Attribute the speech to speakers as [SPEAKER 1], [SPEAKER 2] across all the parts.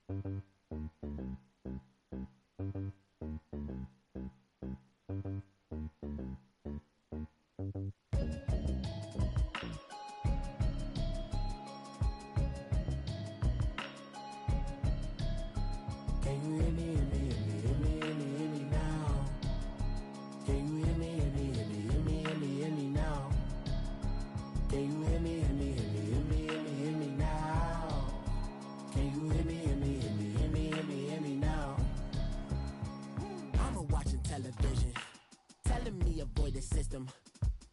[SPEAKER 1] Can you hear me, hear me, hear me, hear me, hear me, hear me now? Can you hear me, hear me, hear me, hear me, hear me, hear me now? Can you hear me, hear me, hear me, hear me, hear me, hear me now? Can you hear me, hear me, hear me, hear me, hear me, hear me now? Mama watching television, telling me avoid the system.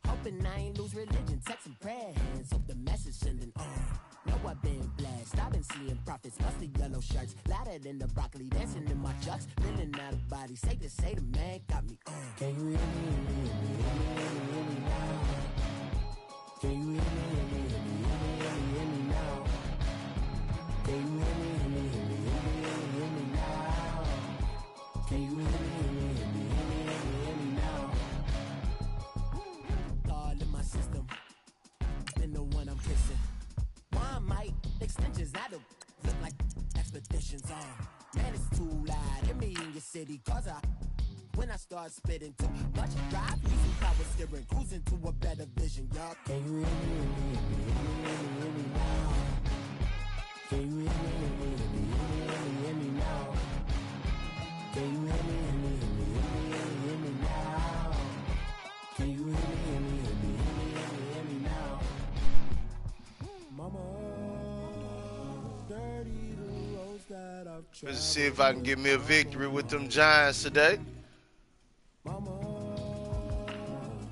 [SPEAKER 1] Hoping I ain't lose religion, text some prayer hands, hope the message sending on. Know I've been blessed, I've been seeing prophets, mostly yellow shirts, louder than the broccoli, dancing in my chucks, feeling out of body, safe to say the man got me on. Can you hear me, hear me, hear me, hear me, hear me, hear me now? Can you hear me, hear me, hear me, hear me, hear me, hear me now? Can you hear me, hear me, hear me, hear me, hear me, hear me now? Can you hear me, hear me, hear me, hear me, hear me, hear me now? All in my system, been the one I'm kissing. Why might extensions out of look like expeditions on? Man, it's too loud. Hit me in your city, cause when I start spitting too much drive, using power steering, cruising to a better vision, y'all. Can you hear me, hear me, hear me, hear me, hear me, hear me now? Can you hear me, hear me, hear me, hear me, hear me, hear me now? Can you hear me, hear me, hear me, hear me, hear me, hear me now? Can you hear me, hear me, hear me, hear me, hear me, hear me now? Mama, dirty the roads that I've traveled.
[SPEAKER 2] Let's see if I can get me a victory with them Giants today.
[SPEAKER 1] Mama,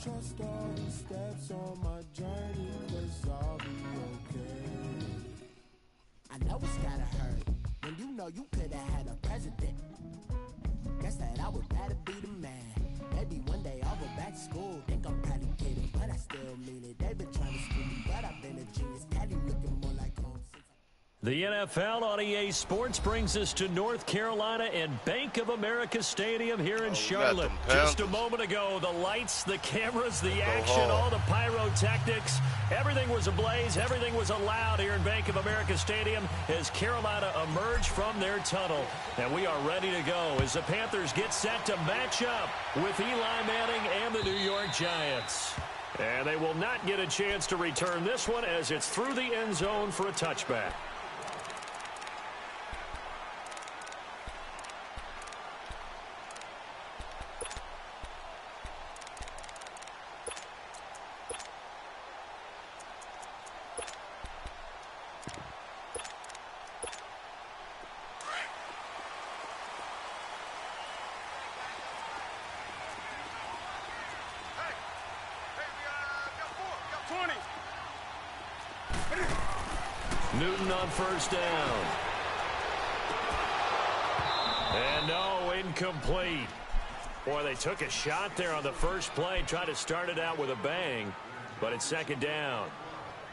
[SPEAKER 1] trust all the steps on my journey, 'cause I'll be okay. I know it's gotta hurt when you know you could've had a president. Guess that I would rather be the man. Maybe one day I'll go back to school. Think I'm probably kidding, but I still mean it. They've been trying to screw me, but I've been a genius. Caddy looking more like home.
[SPEAKER 3] The NFL on EA Sports brings us to North Carolina and Bank of America Stadium here in Charlotte. Just a moment ago, the lights, the cameras, the action, all the pyrotechnics, everything was ablaze, everything was allowed here in Bank of America Stadium as Carolina emerged from their tunnel. And we are ready to go as the Panthers get set to match up with Eli Manning and the New York Giants. And they will not get a chance to return this one as it's through the end zone for a touchback. Newton on first down. And no, incomplete. Boy, they took a shot there on the first play, tried to start it out with a bang, but it's second down.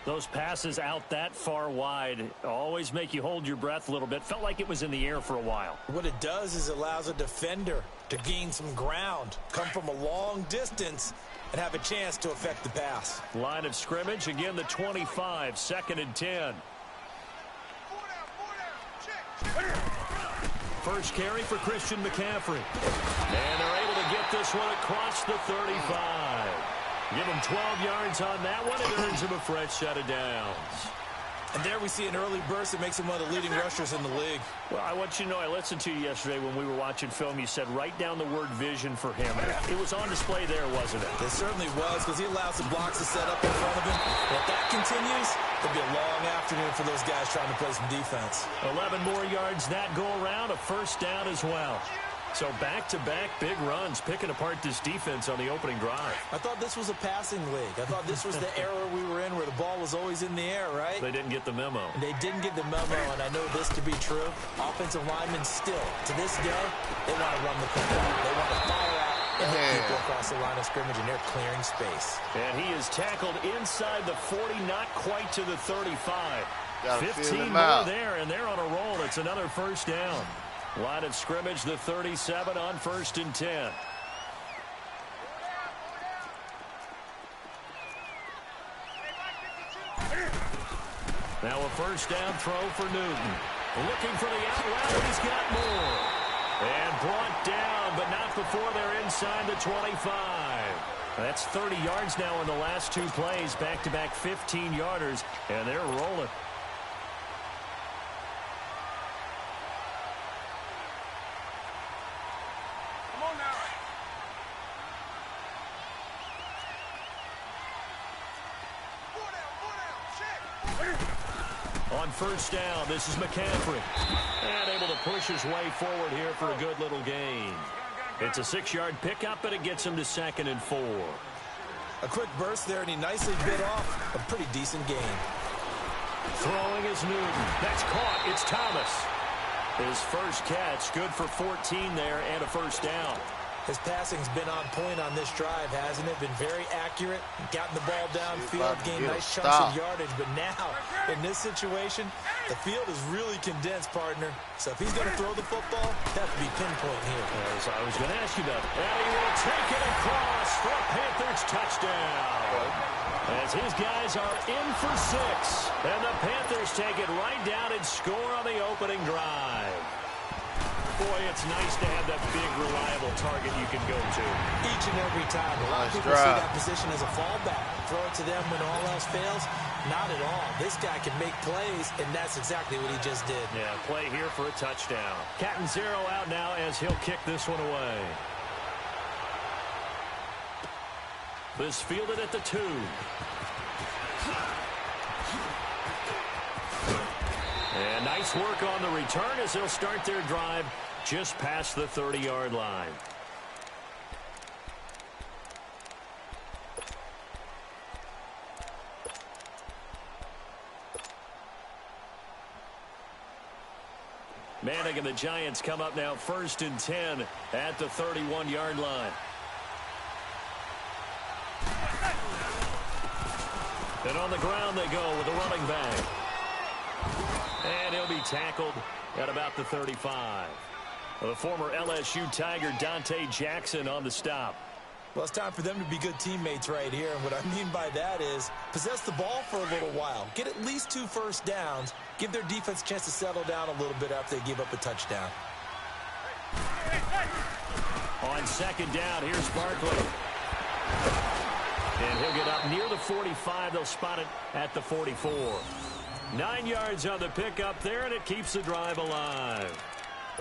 [SPEAKER 3] Those passes out that far wide always make you hold your breath a little bit. Felt like it was in the air for a while.
[SPEAKER 4] What it does is allows a defender to gain some ground, come from a long distance, and have a chance to affect the pass.
[SPEAKER 3] Line of scrimmage, again the 25, 2nd and 10. First carry for Christian McCaffrey. And they're able to get this one across the 35. Give him 12 yards on that one. It earns him a fresh set of downs.
[SPEAKER 4] And there we see an early burst that makes him one of the leading rushers in the league.
[SPEAKER 3] Well, I want you to know, I listened to you yesterday when we were watching film. You said write down the word vision for him. It was on display there, wasn't it?
[SPEAKER 4] It certainly was, because he allows the blocks to set up in front of him. And if that continues, it'll be a long afternoon for those guys trying to play some defense.
[SPEAKER 3] 11 more yards that go around, a first down as well. So back-to-back big runs, picking apart this defense on the opening drive.
[SPEAKER 4] I thought this was a passing league. I thought this was the era we were in where the ball was always in the air, right?
[SPEAKER 3] They didn't get the memo.
[SPEAKER 4] They didn't get the memo, and I know this to be true. Offensive linemen still, to this day, they want to run the football. They want to fire out and hit people across the line of scrimmage, and they're clearing space.
[SPEAKER 3] And he is tackled inside the 40, not quite to the 35. 15 more there, and they're on a roll. It's another first down. Line of scrimmage, the 37 on 1st and 10. Now a first down throw for Newton. Looking for the out route. He's got more. And brought down, but not before they're inside the 25. That's 30 yards now in the last two plays. Back-to-back 15-yarders, and they're rolling.
[SPEAKER 5] Come on now.
[SPEAKER 3] On first down, this is McCaffrey. And able to push his way forward here for a good little gain. It's a 6-yard pickup, but it gets him to 2nd and 4.
[SPEAKER 4] A quick burst there, and he nicely bit off a pretty decent gain.
[SPEAKER 3] Throwing is Newton. That's caught. It's Thomas. His first catch, good for 14 there and a first down.
[SPEAKER 4] His passing's been on point on this drive, hasn't it? Been very accurate, gotten the ball downfield, gained nice chunks of yardage. But now, in this situation, the field is really condensed, partner. So if he's going to throw the football, that have to be pinpoint here.
[SPEAKER 3] As I was going to ask you about it. And he will take it across for a Panthers touchdown. As his guys are in for 6. And the Panthers take it right down and score on the opening drive. Boy, it's nice to have that big, reliable target you can go to.
[SPEAKER 4] Each and every time. A lot of people see that position as a fallback. Throw it to them when all else fails. Not at all. This guy can make plays, and that's exactly what he just did.
[SPEAKER 3] Yeah, play here for a touchdown. Catanzaro out now as he'll kick this one away. This fielded at the 2. And nice work on the return as they'll start their drive just past the 30-yard line. Manning and the Giants come up now 1st and 10 at the 31-yard line. And on the ground they go with the running back. And he'll be tackled at about the 35. The former LSU Tiger Dante Jackson on the stop.
[SPEAKER 4] Well, it's time for them to be good teammates right here. And what I mean by that is possess the ball for a little while. Get at least 2 first downs. Give their defense a chance to settle down a little bit after they give up a touchdown.
[SPEAKER 3] On 2nd down, here's Barkley. And he'll get up near the 45. They'll spot it at the 44. 9 yards on the pickup there, and it keeps the drive alive.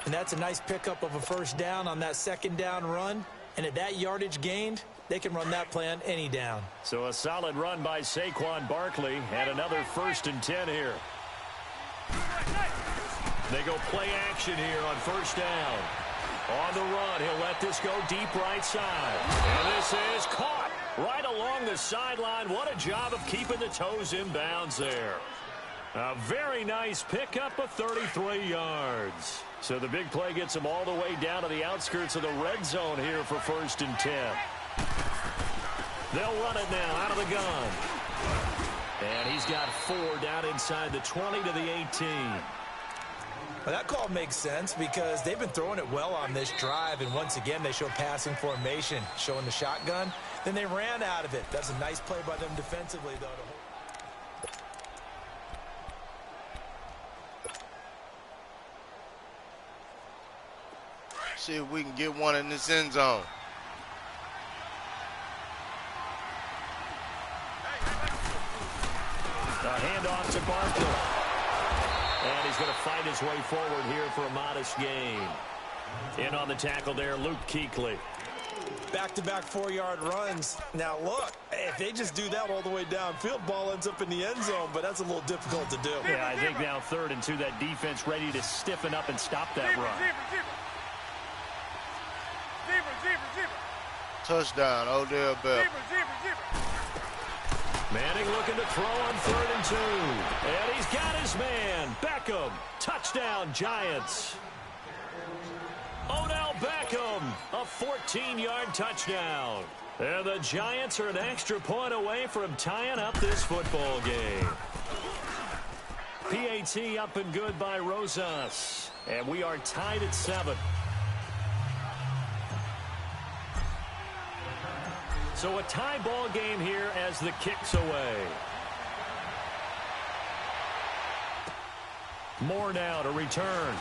[SPEAKER 4] And that's a nice pickup of a first down on that 2nd down run. And at that yardage gained, they can run that play on any down.
[SPEAKER 3] So a solid run by Saquon Barkley, and another 1st and 10 here. They go play action here on first down. On the run, he'll let this go deep right side. And this is caught right along the sideline. What a job of keeping the toes in bounds there. A very nice pickup of 33 yards. So the big play gets him all the way down to the outskirts of the red zone here for 1st and 10. They'll run it now out of the gun. And he's got 4 down inside the 20 to the 18.
[SPEAKER 4] Well, that call makes sense because they've been throwing it well on this drive. And once again, they show passing formation, showing the shotgun. Then they ran out of it. That's a nice play by them defensively, though.
[SPEAKER 2] See if we can get one in this end zone.
[SPEAKER 3] A handoff to Barkley. And he's going to fight his way forward here for a modest gain. In on the tackle there, Luke Kuechly.
[SPEAKER 4] Back-to-back 4-yard runs. Now, look, if they just do that all the way downfield, ball ends up in the end zone, but that's a little difficult to do.
[SPEAKER 3] Yeah, I think now 3rd and 2, that defense ready to stiffen up and stop that run.
[SPEAKER 2] Touchdown, Odell Beckham.
[SPEAKER 3] Manning looking to throw on 3rd and 2. And he's got his man, Beckham. Touchdown, Giants. Odell Beckham, a 14-yard touchdown. And the Giants are an extra point away from tying up this football game. PAT up and good by Rosas. And we are tied at 7. So a tie ball game here as the kick's away. Moore now to return.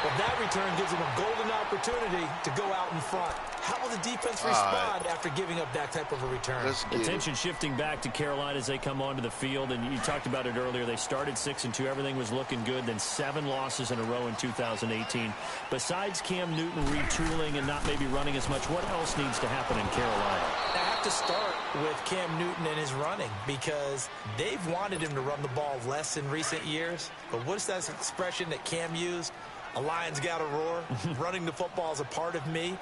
[SPEAKER 4] Well, that return gives him a golden opportunity to go out in front. How will the defense respond after giving up that type of a return?
[SPEAKER 3] Attention shifting back to Carolina as they come onto the field. And you talked about it earlier. They started 6-2. Everything was looking good. Then 7 losses in a row in 2018. Besides Cam Newton retooling and not maybe running as much, what else needs to happen in Carolina?
[SPEAKER 4] I have to start with Cam Newton and his running because they've wanted him to run the ball less in recent years. But what is that expression that Cam used? A lion's got to roar. Running the football is a part of me.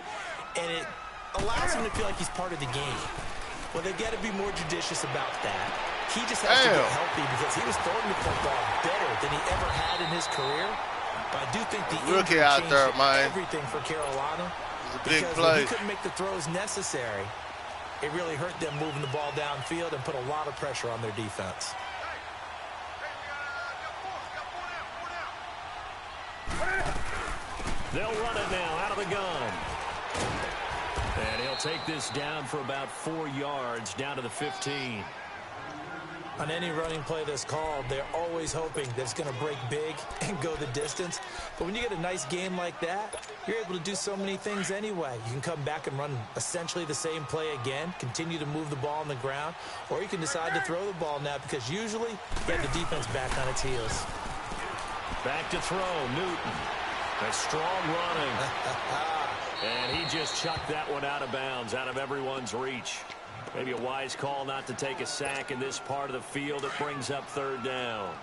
[SPEAKER 4] And it allows him to feel like he's part of the game. Well, they've got to be more judicious about that. He just has to get healthy because he was throwing the football better than he ever had in his career. But I do think the
[SPEAKER 2] rookie out there, man.
[SPEAKER 4] Everything for Carolina.
[SPEAKER 2] It's a big
[SPEAKER 4] because
[SPEAKER 2] play.
[SPEAKER 4] he couldn't make the throws necessary. It really hurt them moving the ball downfield and put a lot of pressure on their defense.
[SPEAKER 3] They'll run it now out of the gun. And he'll take this down for about 4 yards, down to the 15.
[SPEAKER 4] On any running play that's called, they're always hoping that it's going to break big and go the distance. But when you get a nice game like that, you're able to do so many things anyway. You can come back and run essentially the same play again, continue to move the ball on the ground, or you can decide to throw the ball now because usually you have the defense back on its heels.
[SPEAKER 3] Back to throw, Newton. A strong running. And he just chucked that one out of bounds, out of everyone's reach. Maybe a wise call not to take a sack in this part of the field. It brings up 3rd down.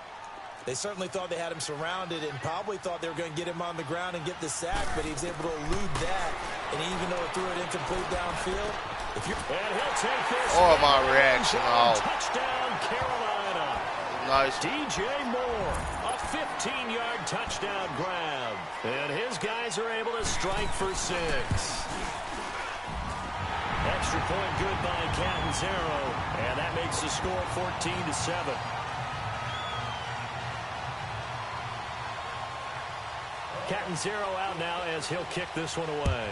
[SPEAKER 4] They certainly thought they had him surrounded and probably thought they were going to get him on the ground and get the sack, but he was able to elude that. And even though it threw it incomplete downfield, and
[SPEAKER 3] he'll take this.
[SPEAKER 2] Oh, my reaction. Oh.
[SPEAKER 3] Touchdown, Carolina.
[SPEAKER 2] Nice.
[SPEAKER 3] DJ Moore, a 15-yard touchdown grab. And his guys are able to strike for 6. Extra point good by Catanzaro, and that makes the score 14-7. Catanzaro out now as he'll kick this one away.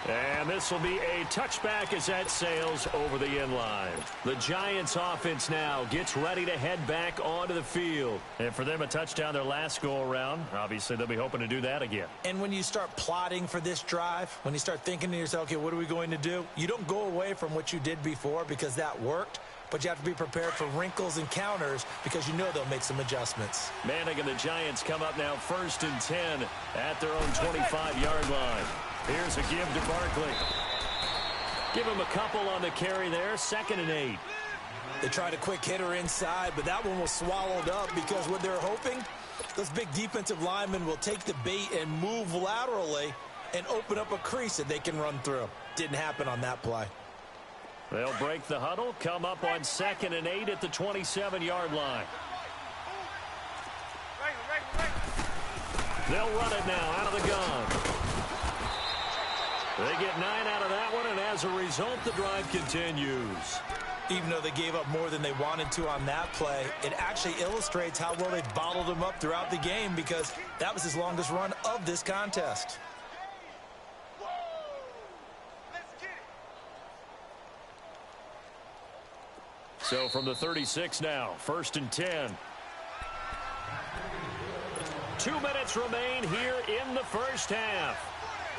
[SPEAKER 3] And this will be a touchback as that sails over the end line. The Giants offense now gets ready to head back onto the field. And for them, a touchdown their last go-around. Obviously, they'll be hoping to do that again.
[SPEAKER 4] And when you start plotting for this drive, when you start thinking to yourself, okay, what are we going to do? You don't go away from what you did before because that worked. But you have to be prepared for wrinkles and counters because you know they'll make some adjustments.
[SPEAKER 3] Manning and the Giants come up now 1st and 10 at their own 25-yard line. Here's a give to Barkley. Give him a couple on the carry there. 2nd and 8.
[SPEAKER 4] They tried a quick hitter inside, but that one was swallowed up because what they're hoping, those big defensive linemen will take the bait and move laterally and open up a crease that they can run through. Didn't happen on that play.
[SPEAKER 3] They'll break the huddle, come up on 2nd and 8 at the 27-yard line. They'll run it now out of the gun. They get 9 out of that one, and as a result, the drive continues.
[SPEAKER 4] Even though they gave up more than they wanted to on that play, it actually illustrates how well they bottled him up throughout the game because that was his longest run of this contest.
[SPEAKER 3] So from the 36 now, 1st and 10. 2 minutes remain here in the first half.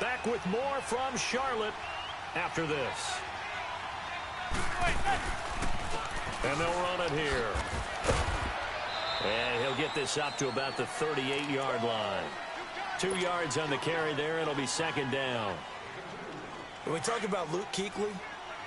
[SPEAKER 3] Back with more from Charlotte after this. And they'll run it here. And he'll get this up to about the 38-yard line. 2 yards on the carry there. It'll be 2nd down.
[SPEAKER 4] When we talk about Luke Kuechly,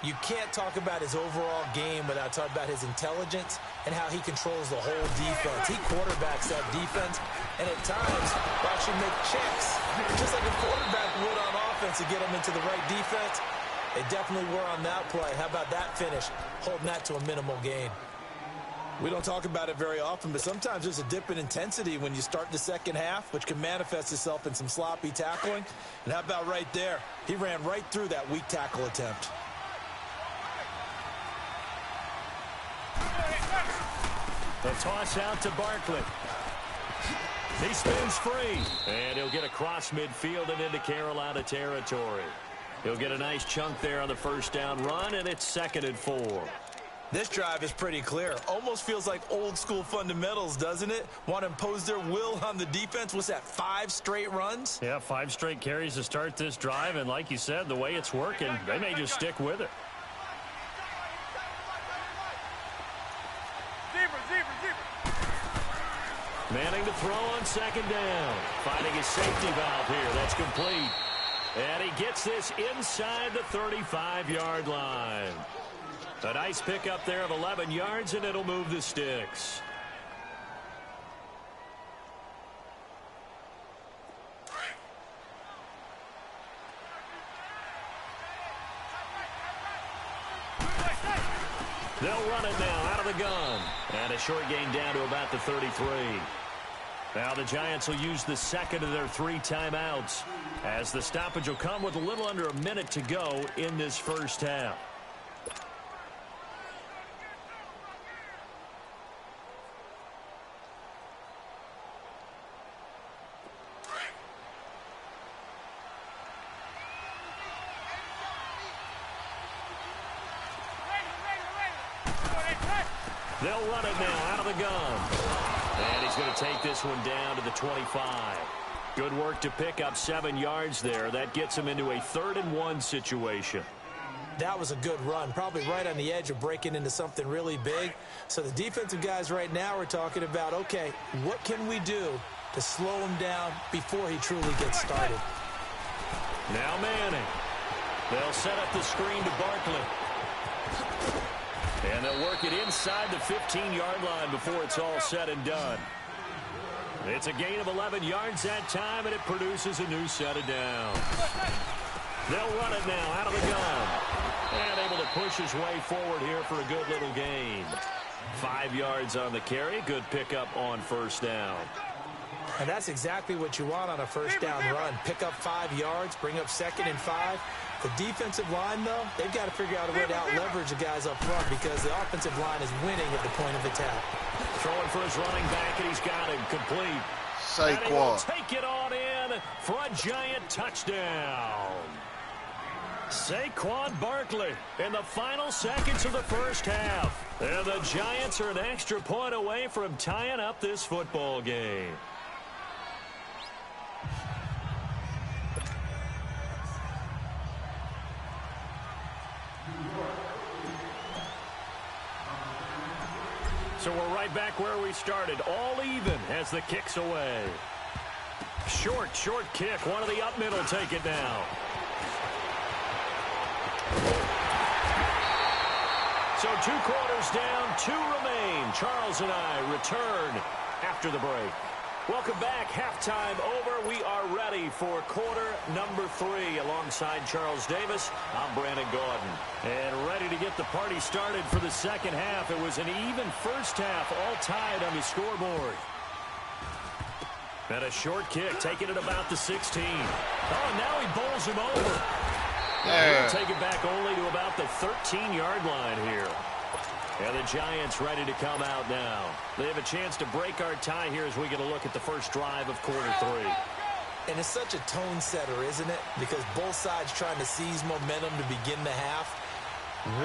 [SPEAKER 4] you can't talk about his overall game without talking about his intelligence and how he controls the whole defense. He quarterbacks that defense, and at times will actually make checks, just like a quarterback would on offense to get him into the right defense. They definitely were on that play. How about that finish, holding that to a minimal gain? We don't talk about it very often, but sometimes there's a dip in intensity when you start the second half, which can manifest itself in some sloppy tackling. And how about right there? He ran right through that weak tackle attempt.
[SPEAKER 3] The toss out to Barkley. He spins free. And he'll get across midfield and into Carolina territory. He'll get a nice chunk there on the first down run, and it's 2nd and 4.
[SPEAKER 4] This drive is pretty clear. Almost feels like old school fundamentals, doesn't it? Want to impose their will on the defense. What's that, 5 straight runs?
[SPEAKER 3] Yeah, 5 straight carries to start this drive, and like you said, the way it's working, they may just stick with it. Manning to throw on 2nd down. Finding his safety valve here. That's complete. And he gets this inside the 35-yard line. A nice pickup there of 11 yards, and it'll move the sticks. They'll run it now out of the gun. And a short gain down to about the 33. Now the Giants will use the second of their 3 timeouts, as the stoppage will come with a little under a minute to go in this first half. They'll run it now out of the gun. And he's going to take this one down to the 25. Good work to pick up 7 yards there. That gets him into a 3rd and 1 situation.
[SPEAKER 4] That was a good run, probably right on the edge of breaking into something really big. So the defensive guys right now are talking about, okay, what can we do to slow him down before he truly gets started?
[SPEAKER 3] Now Manning. They'll set up the screen to Barkley. And they'll work it inside the 15-yard line before it's all said and done. It's a gain of 11 yards that time, and it produces a new set of downs. They'll run it now out of the gun. And able to push his way forward here for a good little gain. 5 yards on the carry. Good pickup on first down.
[SPEAKER 4] And that's exactly what you want on a first down run. Pick up 5 yards, bring up 2nd and 5. The defensive line, though, they've got to figure out a way to out-leverage the guys up front because the offensive line is winning at the point of attack.
[SPEAKER 3] Throwing for his running back, and he's got it complete.
[SPEAKER 2] Saquon.
[SPEAKER 3] Take it on in for a Giant touchdown. Saquon Barkley in the final seconds of the first half. And the Giants are an extra point away from tying up this football game. So we're right back where we started, all even as the kick's away. Short kick. One of the up middle take it now. So 2 quarters down, 2 remain. Charles and I return after the break. Welcome back. Halftime over. We are ready for quarter number 3 alongside Charles Davis. I'm Brandon Gordon. And ready to get the party started for the second half. It was an even first half, all tied on the scoreboard. And a short kick, taking it about the 16. Oh, now he bowls him over. He'll take it back only to about the 13-yard line here. And the Giants ready to come out now. They have a chance to break our tie here as we get a look at the first drive of quarter 3.
[SPEAKER 4] And it's such a tone setter, isn't it? Because both sides trying to seize momentum to begin the half.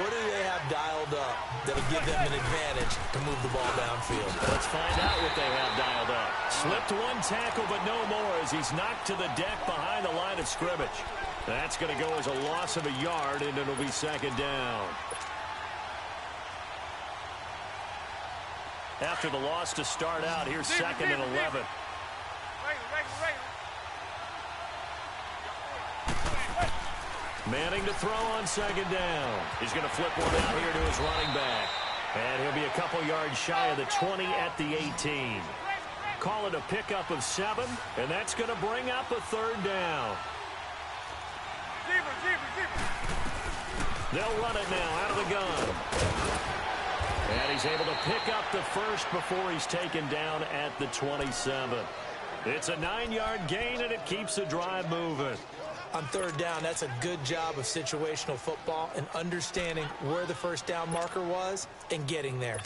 [SPEAKER 4] What do they have dialed up that'll give them an advantage to move the ball downfield?
[SPEAKER 3] Let's find out what they have dialed up. Slipped 1 tackle, but no more as he's knocked to the deck behind the line of scrimmage. That's going to go as a loss of a yard, and it'll be 2nd down. After the loss to start out, here's 2nd and 11. Manning to throw on 2nd down. He's going to flip one out here to his running back. And he'll be a couple yards shy of the 20 at the 18. Call it a pickup of 7, and that's going to bring up a 3rd down. They'll run it now out of the gun. And he's able to pick up the first before he's taken down at the 27. It's a 9-yard gain, and it keeps the drive moving.
[SPEAKER 4] On 3rd down, that's a good job of situational football and understanding where the first down marker was and getting there.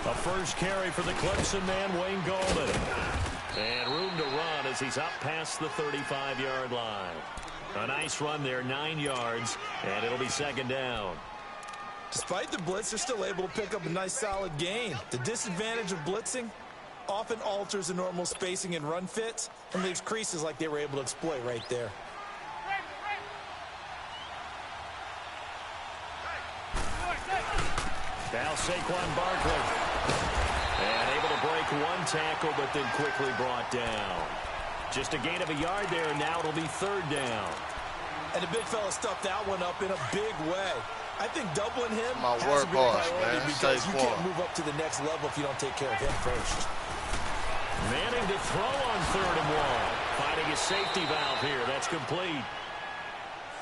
[SPEAKER 3] A first carry for the Clemson man, Wayne Gallman. And room to run as he's up past the 35-yard line. A nice run there, 9 yards, and it'll be second down.
[SPEAKER 4] Despite the blitz, they're still able to pick up a nice solid gain. The disadvantage of blitzing often alters the normal spacing and run fits and leaves creases like they were able to exploit right there.
[SPEAKER 3] Now Saquon Barkley. And able to break one tackle, but then quickly brought down. Just a gain of a yard there, and now it'll be third down.
[SPEAKER 4] And the big fella stuffed that one up in a big way. I think doubling him
[SPEAKER 2] My
[SPEAKER 4] has to be a
[SPEAKER 2] workhorse,
[SPEAKER 4] priority
[SPEAKER 2] man.
[SPEAKER 4] because you
[SPEAKER 2] Saquon.
[SPEAKER 4] can't move up to the next level if you don't take care of him first.
[SPEAKER 3] Manning to throw on 3rd and 1. Finding his safety valve here. That's complete.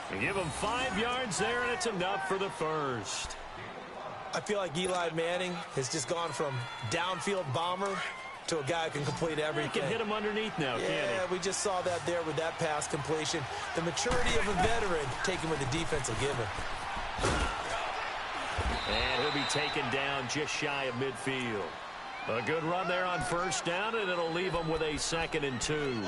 [SPEAKER 3] They give him 5 yards there, and it's enough for the first.
[SPEAKER 4] I feel like Eli Manning has just gone from downfield bomber to a guy who can complete everything.
[SPEAKER 3] He can hit him underneath now, can't he?
[SPEAKER 4] We just saw that there with that pass completion. The maturity of a veteran taken with the defense will give him.
[SPEAKER 3] And he'll be taken down just shy of midfield. A good run there on first down, and it'll leave him with a 2nd and 2.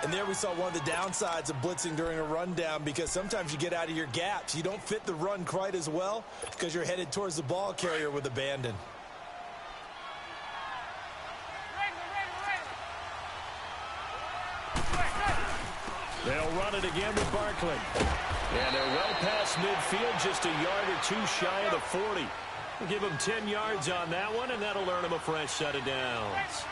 [SPEAKER 4] And there we saw one of the downsides of blitzing during a rundown because sometimes you get out of your gaps. You don't fit the run quite as well because you're headed towards the ball carrier with abandon.
[SPEAKER 3] They'll run it again with Barkley. And they're well past midfield, just a yard or 2 shy of the 40. We'll give him 10 yards on that one, and that'll earn him a fresh set of downs.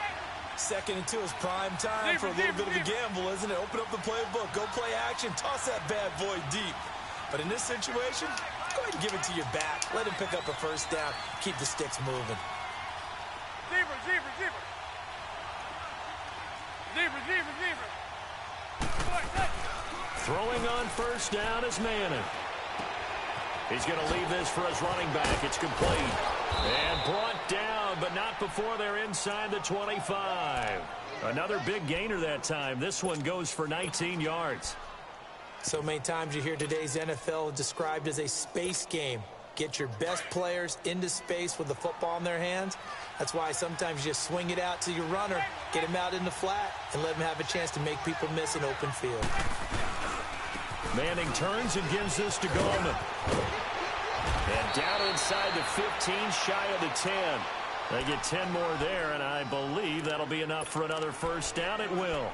[SPEAKER 4] 2nd and 2 is prime time for a little bit of a gamble, isn't it? Open up the playbook, go play action, toss that bad boy deep. But in this situation, go ahead and give it to your back. Let him pick up a first down, keep the sticks moving.
[SPEAKER 3] Throwing on first down is Manning. He's going to leave this for his running back. It's complete. And brought down, but not before they're inside the 25. Another big gainer that time. This one goes for 19 yards.
[SPEAKER 4] So many times you hear today's NFL described as a space game. Get your best players into space with the football in their hands. That's why sometimes you just swing it out to your runner, get him out in the flat, and let him have a chance to make people miss an open field.
[SPEAKER 3] Manning turns and gives this to Gallman. And down inside the 15, shy of the 10. They get 10 more there, and I believe that'll be enough for another first down. It will.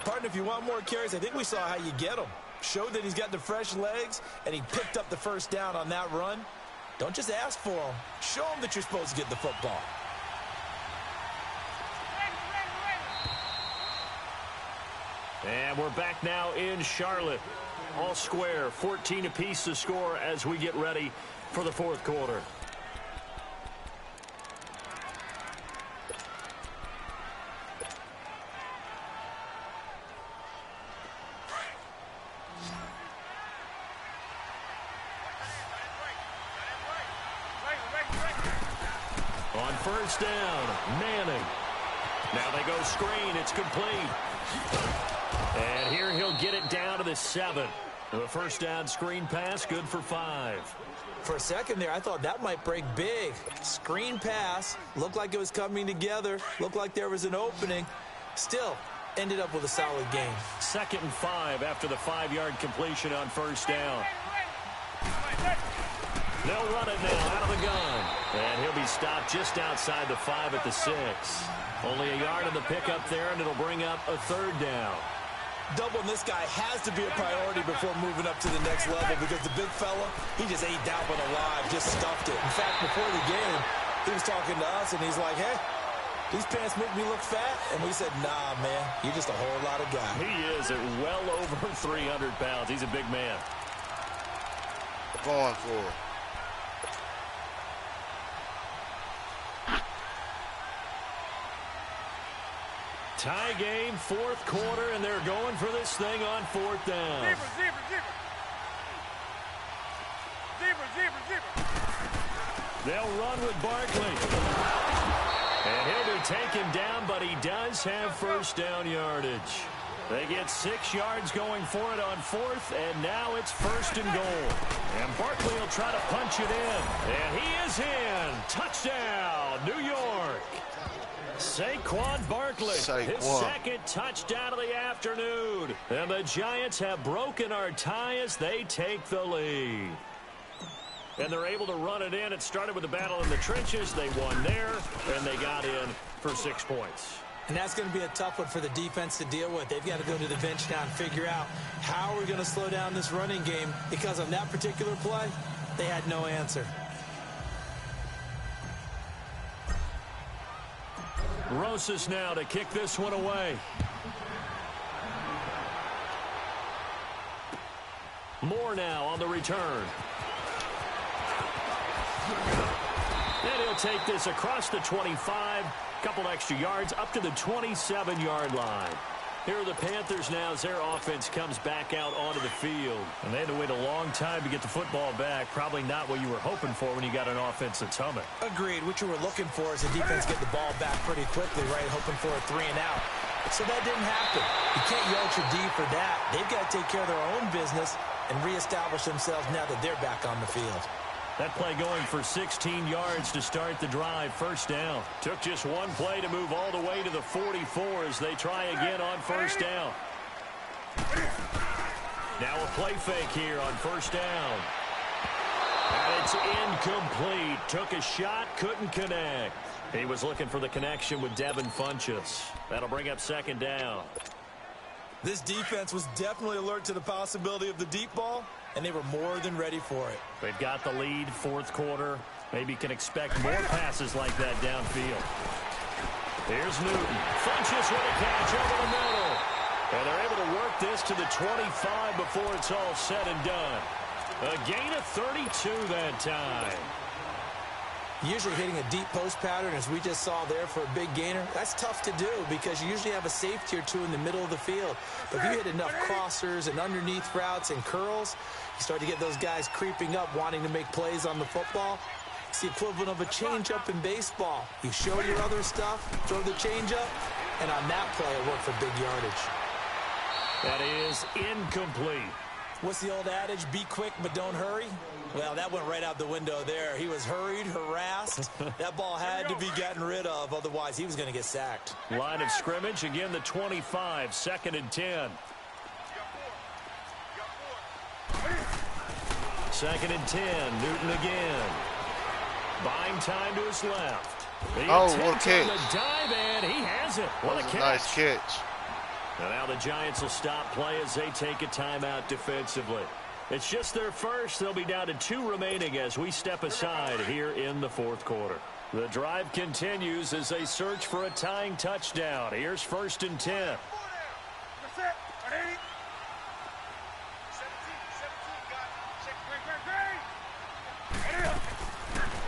[SPEAKER 4] Partner, if you want more carries, I think we saw how you get them. Showed that he's got the fresh legs, and he picked up the first down on that run. Don't just ask for them. Show them that you're supposed to get the football.
[SPEAKER 3] And we're back now in Charlotte. All square, 14 apiece to score as we get ready for the 4th quarter. On first down, Manning. Now they go screen. It's complete. And here he'll get it down to the 7. The first down screen pass, good for 5.
[SPEAKER 4] For a second there, I thought that might break big. Screen pass, looked like it was coming together, looked like there was an opening. Still, ended up with a solid gain.
[SPEAKER 3] 2nd and 5 after the 5-yard completion on first down. They'll run it now out of the gun. And he'll be stopped just outside the 5 at the 6. Only a yard in the pickup there, and it'll bring up a 3rd down.
[SPEAKER 4] Doubling this guy has to be a priority before moving up to the next level because the big fella, he just ate that one alive, just stuffed it. In fact, before the game, he was talking to us, and he's like, hey, these pants make me look fat. And we said, nah, man, you're just a whole lot of guy.
[SPEAKER 3] He is at well over 300 pounds. He's a big man.
[SPEAKER 2] Going for it.
[SPEAKER 3] Tie game, 4th quarter, and they're going for this thing on 4th down. They'll run with Barkley. And he'll be taken down, but he does have first down yardage. They get 6 yards going for it on 4th, and now it's 1st and goal. And Barkley will try to punch it in. And he is in. Touchdown, New York. Saquon Barkley, his second touchdown of the afternoon. And the Giants have broken our tie as they take the lead. And they're able to run it in. It started with a battle in the trenches. They won there, and they got in for 6 points.
[SPEAKER 4] And that's going to be a tough one for the defense to deal with. They've got to go to the bench now and figure out how we're going to slow down this running game, because on that particular play, they had no answer.
[SPEAKER 3] Rosas now to kick this one away. Moore now on the return. And he'll take this across the 25. Couple extra yards up to the 27-yard line. Here are the Panthers now as their offense comes back out onto the field. And they had to wait a long time to get the football back. Probably not what you were hoping for when you got an offense that's humming.
[SPEAKER 4] Agreed. What you were looking for is the defense get the ball back pretty quickly, right? Hoping for a 3 and out. So that didn't happen. You can't yell at your D for that. They've got to take care of their own business and reestablish themselves now that they're back on the field.
[SPEAKER 3] That play going for 16 yards to start the drive. 1st down. Took just one play to move all the way to the 44 as they try again on 1st down. Now a play fake here on 1st down. And it's incomplete. Took a shot, couldn't connect. He was looking for the connection with Devin Funchess. That'll bring up 2nd down.
[SPEAKER 4] This defense was definitely alert to the possibility of the deep ball, and they were more than ready for it.
[SPEAKER 3] They've got the lead, 4th quarter. Maybe can expect more passes like that downfield. Here's Newton. Funchess with a catch over the middle. And they're able to work this to the 25 before it's all said and done. A gain of 32 that time.
[SPEAKER 4] Usually hitting a deep post pattern, as we just saw there, for a big gainer, that's tough to do because you usually have a safety or two in the middle of the field. But if you hit enough crossers and underneath routes and curls, you start to get those guys creeping up, wanting to make plays on the football. It's the equivalent of a changeup in baseball. You show your other stuff, throw the changeup, and on that play, it worked for big yardage.
[SPEAKER 3] That is incomplete.
[SPEAKER 4] What's the old adage? Be quick, but don't hurry. Well, that went right out the window there. He was hurried, harassed. That ball had to be gotten rid of, otherwise he was going to get sacked.
[SPEAKER 3] Line of scrimmage, again the 25, 2nd and 10. 2nd and 10, Newton again. Buying time to his left.
[SPEAKER 2] What a catch.
[SPEAKER 3] The dive, and he has it. What a catch.
[SPEAKER 2] Nice catch.
[SPEAKER 3] And now the Giants will stop play as they take a timeout defensively. It's just their first. They'll be down to 2 remaining as we step aside here in the 4th quarter. The drive continues as they search for a tying touchdown. Here's 1st and 10.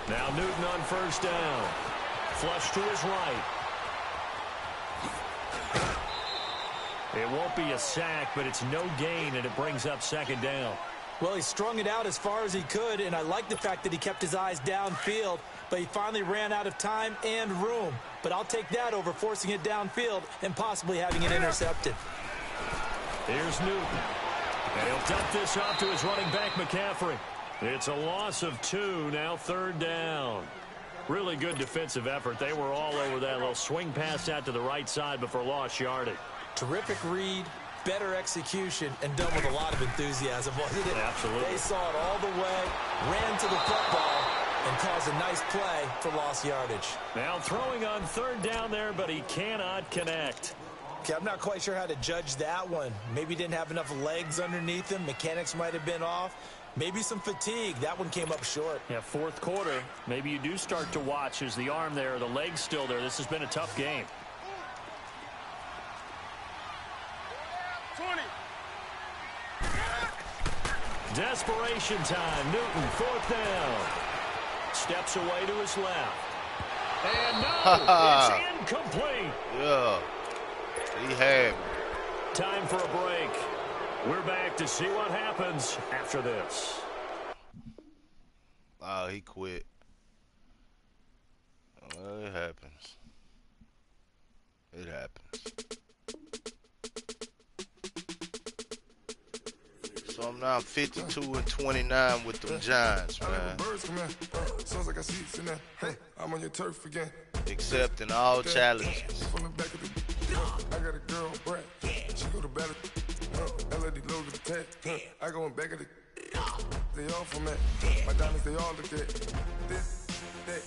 [SPEAKER 3] Now Newton on 1st down. Flush to his right. It won't be a sack, but it's no gain, and it brings up 2nd down.
[SPEAKER 4] Well, he strung it out as far as he could, and I like the fact that he kept his eyes downfield, but he finally ran out of time and room. But I'll take that over forcing it downfield and possibly having it intercepted.
[SPEAKER 3] Here's Newton. And he'll dump this off to his running back, McCaffrey. It's a loss of 2, now 3rd down. Really good defensive effort. They were all over that little swing pass out to the right side before lost yardage.
[SPEAKER 4] Terrific read, better execution, and done with a lot of enthusiasm, wasn't it?
[SPEAKER 3] Absolutely.
[SPEAKER 4] They saw it all the way, ran to the football, and caused a nice play for lost yardage.
[SPEAKER 3] Now throwing on 3rd down there, but he cannot connect.
[SPEAKER 4] Okay, I'm not quite sure how to judge that one. Maybe he didn't have enough legs underneath him. Mechanics might have been off. Maybe some fatigue. That one came up short.
[SPEAKER 3] Yeah, 4th quarter. Maybe you do start to watch as the arm there, the leg's still there. This has been a tough game.
[SPEAKER 1] 20.
[SPEAKER 3] Desperation time. Newton, 4th down. Steps away to his left. And no, it's incomplete.
[SPEAKER 2] Yeah, he had me.
[SPEAKER 3] Time for a break. We're back to see what happens after this.
[SPEAKER 2] Oh, he quit. Well, it happens. It happens. So I'm now 52-29 with them Giants, man.
[SPEAKER 5] I'm on your turf again.
[SPEAKER 2] Accepting all challenges.
[SPEAKER 5] From the back of the I got a girl, Brad. She go to battle. LED logo the tag. I go in back of the they all from that. My diamonds, they all look at this, that.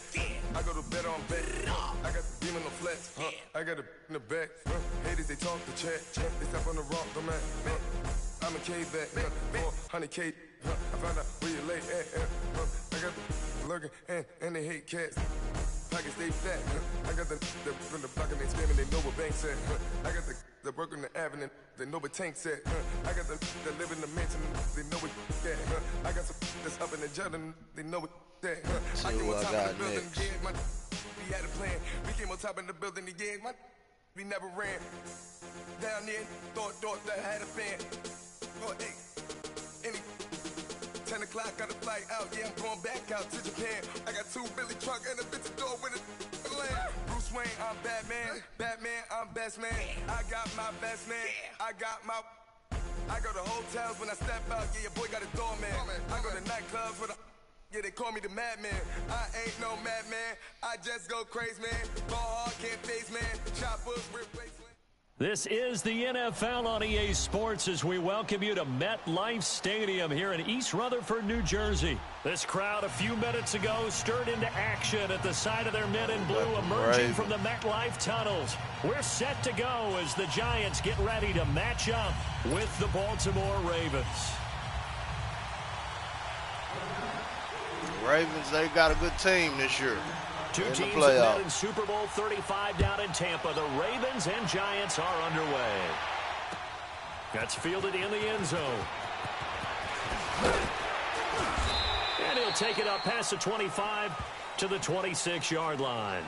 [SPEAKER 5] I go to bed on bed. I got the beam on the flats. I got it in the back. Haters, they talk the chat. They step on the rock, the man. I'm a K-back. 400K. I found out where you lay at. I got the lurking and they hate cats. Pockets stay fat. I got the from the block and they screaming, they know what banks at. I got the work on the avenue, they know what tanks at. I got the live in the mansion, they know what that. I got some that's up in the Jordan, they know what that.
[SPEAKER 2] See who I got next.
[SPEAKER 5] We had a plan. We came on top in the building again. We never ran. Down there, thought that had a fan. Oh, hey. 10 o'clock, got a flight out, yeah, I'm going back out to Japan. I got 2 Billy truck and a bitch door with a land. Bruce Wayne, I'm Batman. Batman, I'm best man. I got my best man. I go to hotels when I step out, yeah, your boy got a doorman. I go to nightclubs with a yeah, they call me the madman. I ain't no madman. I just go crazy, man. Ball hard, can't face, man. Choppers, replace.
[SPEAKER 3] This is the NFL on EA Sports as we welcome you to MetLife Stadium here in East Rutherford, New Jersey. This crowd a few minutes ago stirred into action at the side of their men in blue emerging from the MetLife tunnels. We're set to go as the Giants get ready to match up with the Baltimore Ravens.
[SPEAKER 2] Ravens, they got a good team this year.
[SPEAKER 3] Two teams that met in Super Bowl 35 down in Tampa. The Ravens and Giants are underway. That's fielded in the end zone. And he'll take it up past the 25 to the 26-yard line.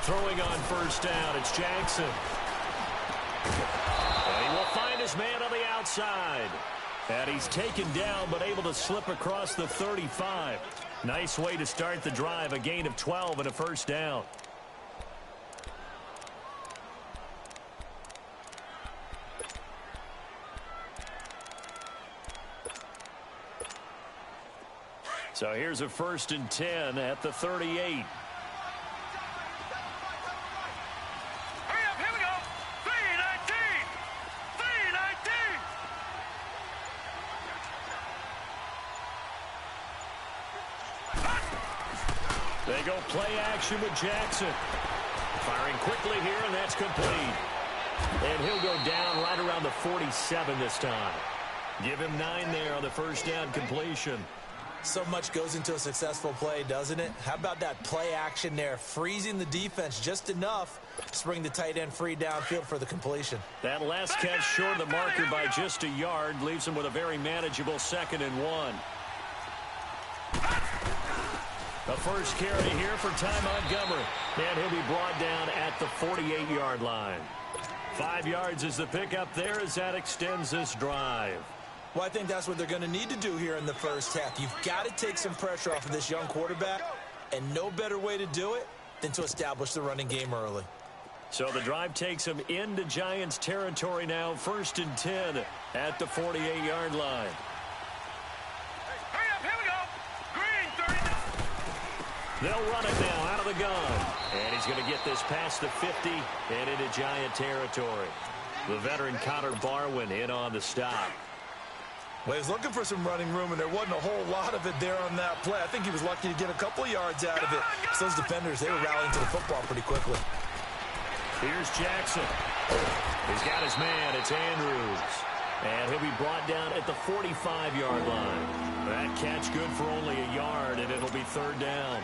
[SPEAKER 3] Throwing on first down, it's Jackson. And he will find his man on the outside. And he's taken down, but able to slip across the 35. Nice way to start the drive, a gain of 12 and a first down. So here's a 1st and 10 at the 38. They go play action with Jackson. Firing quickly here, and that's complete. And he'll go down right around the 47 this time. Give him 9 there on the first down completion.
[SPEAKER 4] So much goes into a successful play, doesn't it? How about that play action there, freezing the defense just enough to bring the tight end free downfield for the completion.
[SPEAKER 3] That last catch short of the marker by just a yard leaves him with a very manageable 2nd and 1. The first carry here for Ty Montgomery. And he'll be brought down at the 48-yard line. 5 yards is the pickup there as that extends this drive.
[SPEAKER 4] Well, I think that's what they're going to need to do here in the first half. You've got to take some pressure off of this young quarterback, and no better way to do it than to establish the running game early.
[SPEAKER 3] So the drive takes him into Giants territory now, 1st and 10 at the 48-yard line. They'll run it now out of the gun. And he's going to get this past the 50 and into Giant territory. The veteran Connor Barwin in on the stop.
[SPEAKER 4] Well, he was looking for some running room, and there wasn't a whole lot of it there on that play. I think he was lucky to get a couple yards out of it. So those defenders, they were rallying to the football pretty quickly.
[SPEAKER 3] Here's Jackson. He's got his man. It's Andrews. And he'll be brought down at the 45-yard line. That catch good for only a yard, and it'll be 3rd down.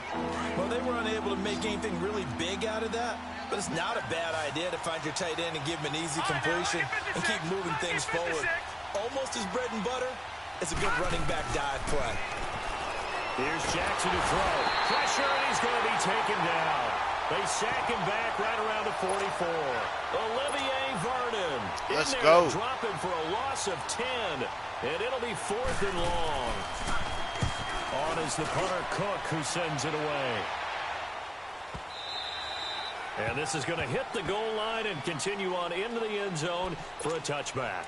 [SPEAKER 4] Well, they were unable to make anything really big out of that, but it's not a bad idea to find your tight end and give him an easy completion and keep moving things forward. Almost his bread and butter, It's a good running back dive play.
[SPEAKER 3] Here's Jackson to throw. Pressure, and he's going to be taken down. They sack him back right around the 44. Olivier Vernon.
[SPEAKER 2] Let's go.
[SPEAKER 3] Dropping for a loss of 10. And it'll be 4th and long. On is the punter, Cook, who sends it away. And this is going to hit the goal line and continue on into the end zone for a touchback.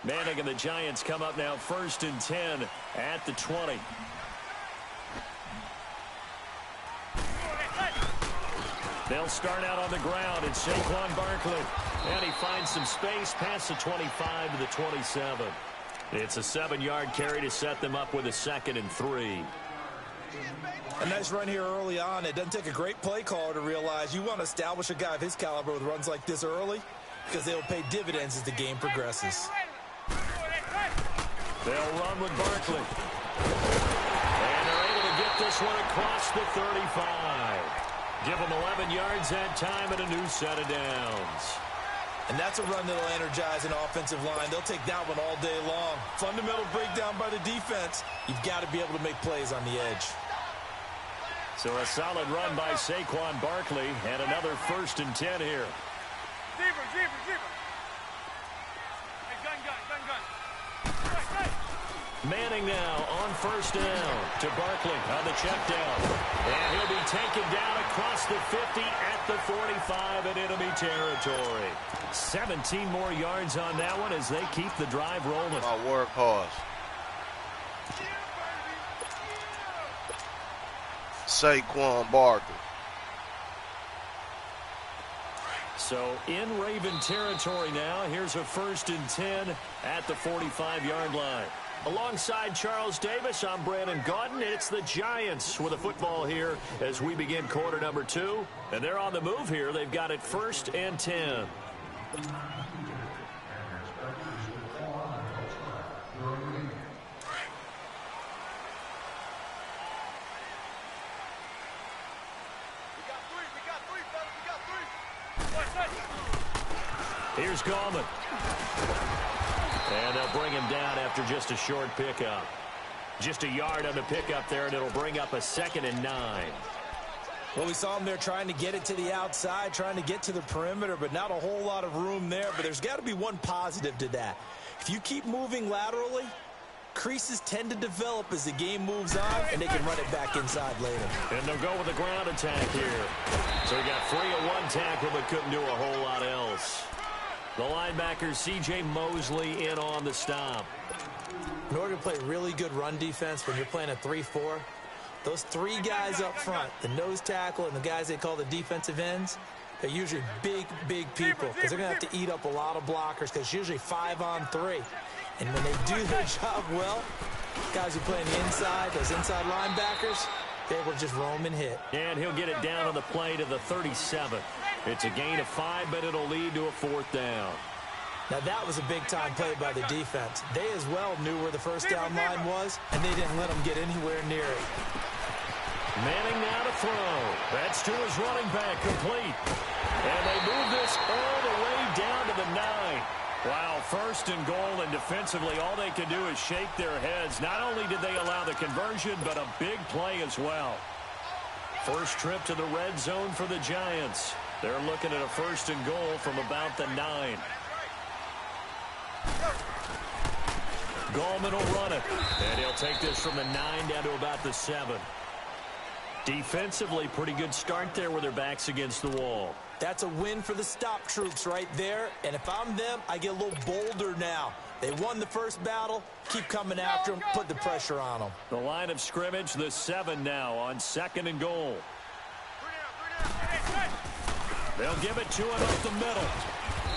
[SPEAKER 3] Manning and the Giants come up now 1st and 10 at the 20. They'll start out on the ground. It's Saquon Barkley. And he finds some space past the 25 to the 27. It's a 7-yard carry to set them up with a 2nd and 3.
[SPEAKER 4] A nice run here early on. It doesn't take a great play caller to realize you want to establish a guy of his caliber with runs like this early because they'll pay dividends as the game progresses.
[SPEAKER 3] They'll run with Barkley. And they're able to get this one across the 35. Give them 11 yards that time and a new set of downs.
[SPEAKER 4] And that's a run that'll energize an offensive line. They'll take that one all day long. Fundamental breakdown by the defense. You've got to be able to make plays on the edge.
[SPEAKER 3] So a solid run by Saquon Barkley and another 1st and 10 here.
[SPEAKER 6] Zebra. Hey, gun.
[SPEAKER 3] Manning now on 1st down to Barkley on the check down. And he'll be taken down across the 50 at the 45 in enemy territory. 17 more yards on that one as they keep the drive rolling.
[SPEAKER 2] My workhorse. Saquon Barkley.
[SPEAKER 3] So in Raven territory now. Here's a 1st and 10 at the 45-yard line. Alongside Charles Davis, I'm Brandon Gaudin. It's the Giants with a football here as we begin quarter number 2. And they're on the move here. They've got it 1st and 10. Here's Gallman. And they'll bring him down after just a short pickup. Just a yard on the pickup there, and it'll bring up a 2nd and 9.
[SPEAKER 4] Well, we saw him there trying to get it to the outside, trying to get to the perimeter, but not a whole lot of room there. But there's got to be one positive to that. If you keep moving laterally, creases tend to develop as the game moves on, and they can run it back inside later.
[SPEAKER 3] And they'll go with a ground attack here. So he got free of one tackle, but couldn't do a whole lot else. The linebacker, C.J. Mosley, in on the stop.
[SPEAKER 4] In order to play really good run defense when you're playing a 3-4, those 3 guys up front, the nose tackle and the guys they call the defensive ends, they're usually big people because they're going to have to eat up a lot of blockers because it's usually 5-on-3. And when they do their job well, guys who play on the inside, those inside linebackers, they're able to just roam and hit.
[SPEAKER 3] And he'll get it down on the play to the 37. It's a gain of 5, but it'll lead to a 4th down.
[SPEAKER 4] Now, that was a big-time play by the defense. They as well knew where the first down line was, and they didn't let them get anywhere near it.
[SPEAKER 3] Manning now to throw. That's to his running back, complete. And they move this all the way down to the 9. Wow, 1st and goal, and defensively, all they can do is shake their heads. Not only did they allow the conversion, but a big play as well. First trip to the red zone for the Giants. They're looking at a 1st and goal from about the 9. Gallman will run it, and he'll take this from the 9 down to about the 7. Defensively, pretty good start there with their backs against the wall.
[SPEAKER 4] That's a win for the stop troops right there, and if I'm them, I get a little bolder now. They won the first battle, keep coming after them, put the pressure on them.
[SPEAKER 3] The line of scrimmage, the 7 now on 2nd and goal. They'll give it to him up the middle.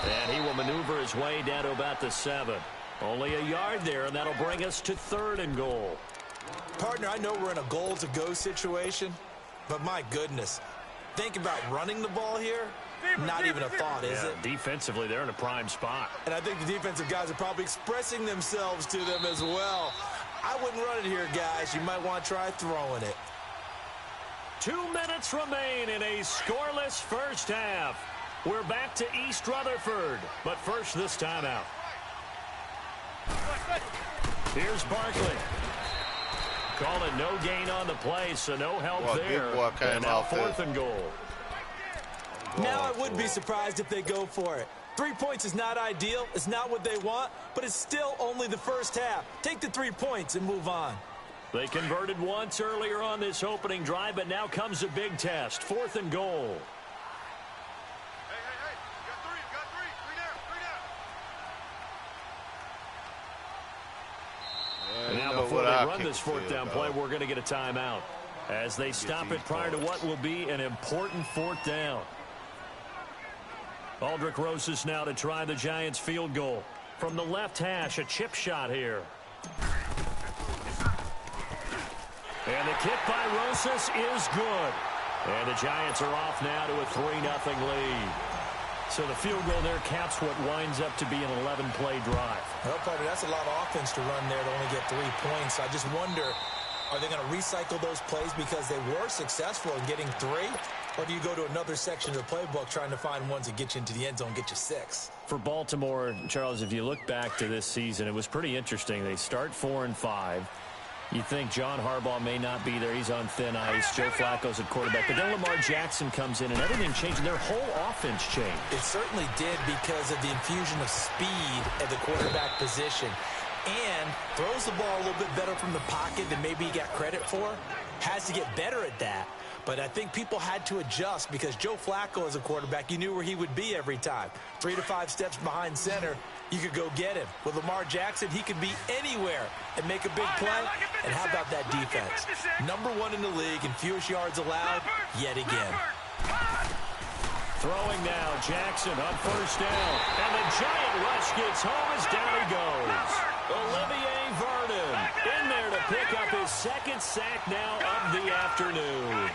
[SPEAKER 3] And he will maneuver his way down to about the 7. Only a yard there, and that'll bring us to 3rd and goal.
[SPEAKER 4] Partner, I know we're in a goal-to-go situation, but my goodness, think about running the ball here. Not even a thought, is it?
[SPEAKER 3] Defensively, they're in a prime spot.
[SPEAKER 4] And I think the defensive guys are probably expressing themselves to them as well. I wouldn't run it here, guys. You might want to try throwing it.
[SPEAKER 3] 2 minutes remain in a scoreless first half. We're back to East Rutherford, but first this timeout. Here's Barkley. Calling no gain on the play, so no help there. And now 4th and goal.
[SPEAKER 4] Now I would be surprised if they go for it. 3 points is not ideal. It's not what they want, but it's still only the first half. Take the 3 points and move on.
[SPEAKER 3] They converted once earlier on this opening drive, but now comes a big test. 4th and goal.
[SPEAKER 6] Hey. You got three. Three down.
[SPEAKER 3] And now before they run this 4th down play, we're going to get a timeout as they stop it prior to what will be an important 4th down. Aldrich Rosas now to try the Giants field goal. From the left hash, a chip shot here. And the kick by Rosas is good. And the Giants are off now to a 3-0 lead. So the field goal there caps what winds up to be an 11-play drive.
[SPEAKER 4] Well, partner, that's a lot of offense to run there to only get 3 points. I just wonder, are they going to recycle those plays because they were successful in getting 3? Or do you go to another section of the playbook trying to find ones that get you into the end zone, get you 6?
[SPEAKER 3] For Baltimore, Charles, if you look back to this season, it was pretty interesting. They start 4-5. You think John Harbaugh may not be there. He's on thin ice. Joe Flacco's at quarterback. But then Lamar Jackson comes in, and everything changed. Their whole offense changed.
[SPEAKER 4] It certainly did because of the infusion of speed at the quarterback position. And throws the ball a little bit better from the pocket than maybe he got credit for. Has to get better at that. But I think people had to adjust because Joe Flacco as a quarterback, you knew where he would be every time. 3 to 5 steps behind center, you could go get him. With Lamar Jackson, he could be anywhere and make a big play. And how about that defense? #1 in the league in fewest yards allowed yet again.
[SPEAKER 3] Throwing now, Jackson on 1st down. And the Giant rush gets home as down he goes. Olivier Vernon in there to pick up his 2nd sack now of the afternoon.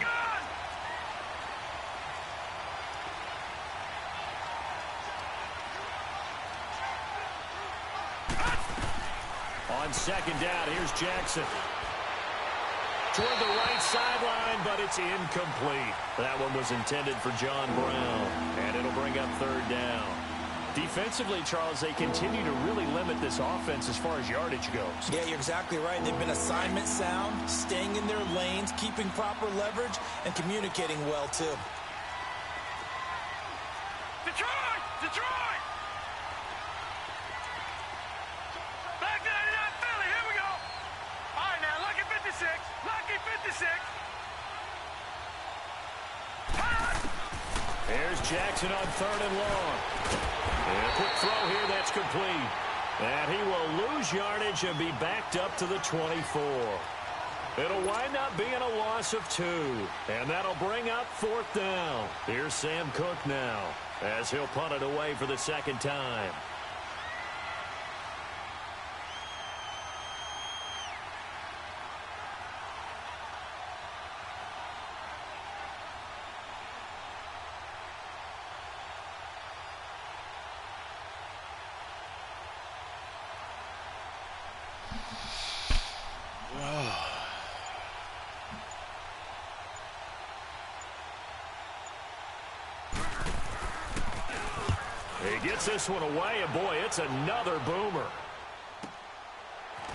[SPEAKER 3] On 2nd down, here's Jackson. Toward the right sideline, but it's incomplete. That one was intended for John Brown, and it'll bring up 3rd down. Defensively, Charles, they continue to really limit this offense as far as yardage goes.
[SPEAKER 4] Yeah, you're exactly right. They've been assignment sound, staying in their lanes, keeping proper leverage, and communicating well, too.
[SPEAKER 6] Detroit! Back to 99 Philly, here we go. All right, now, lucky 56.
[SPEAKER 3] There's Jackson on 3rd and long. And a quick throw here, that's complete. And he will lose yardage and be backed up to the 24. It'll wind up being a loss of 2. And that'll bring up 4th down. Here's Sam Cook now as he'll punt it away for the 2nd time. He gets this one away, and boy, it's another boomer.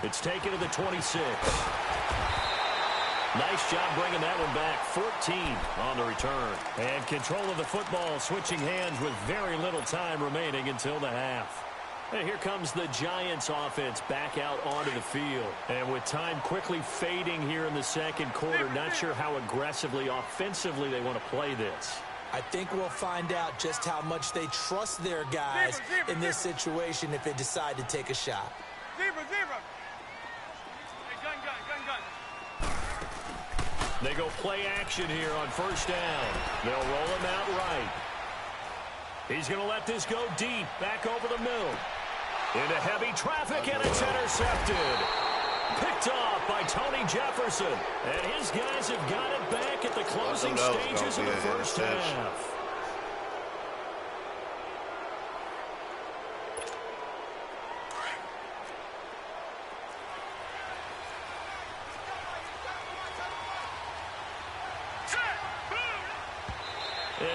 [SPEAKER 3] It's taken to the 26. Nice job bringing that one back. 14 on the return. And control of the football switching hands with very little time remaining until the half. And here comes the Giants offense back out onto the field. And with time quickly fading here in the 2nd quarter, not sure how aggressively, offensively they want to play this.
[SPEAKER 4] I think we'll find out just how much they trust their guys in this situation if they decide to take a shot.
[SPEAKER 6] Zebra. Hey, gun.
[SPEAKER 3] They go play action here on 1st down. They'll roll him out right. He's going to let this go deep, back over the middle. Into heavy traffic, and it's intercepted. Picked off by Tony Jefferson. And his guys have got it back at the closing stages of the first half.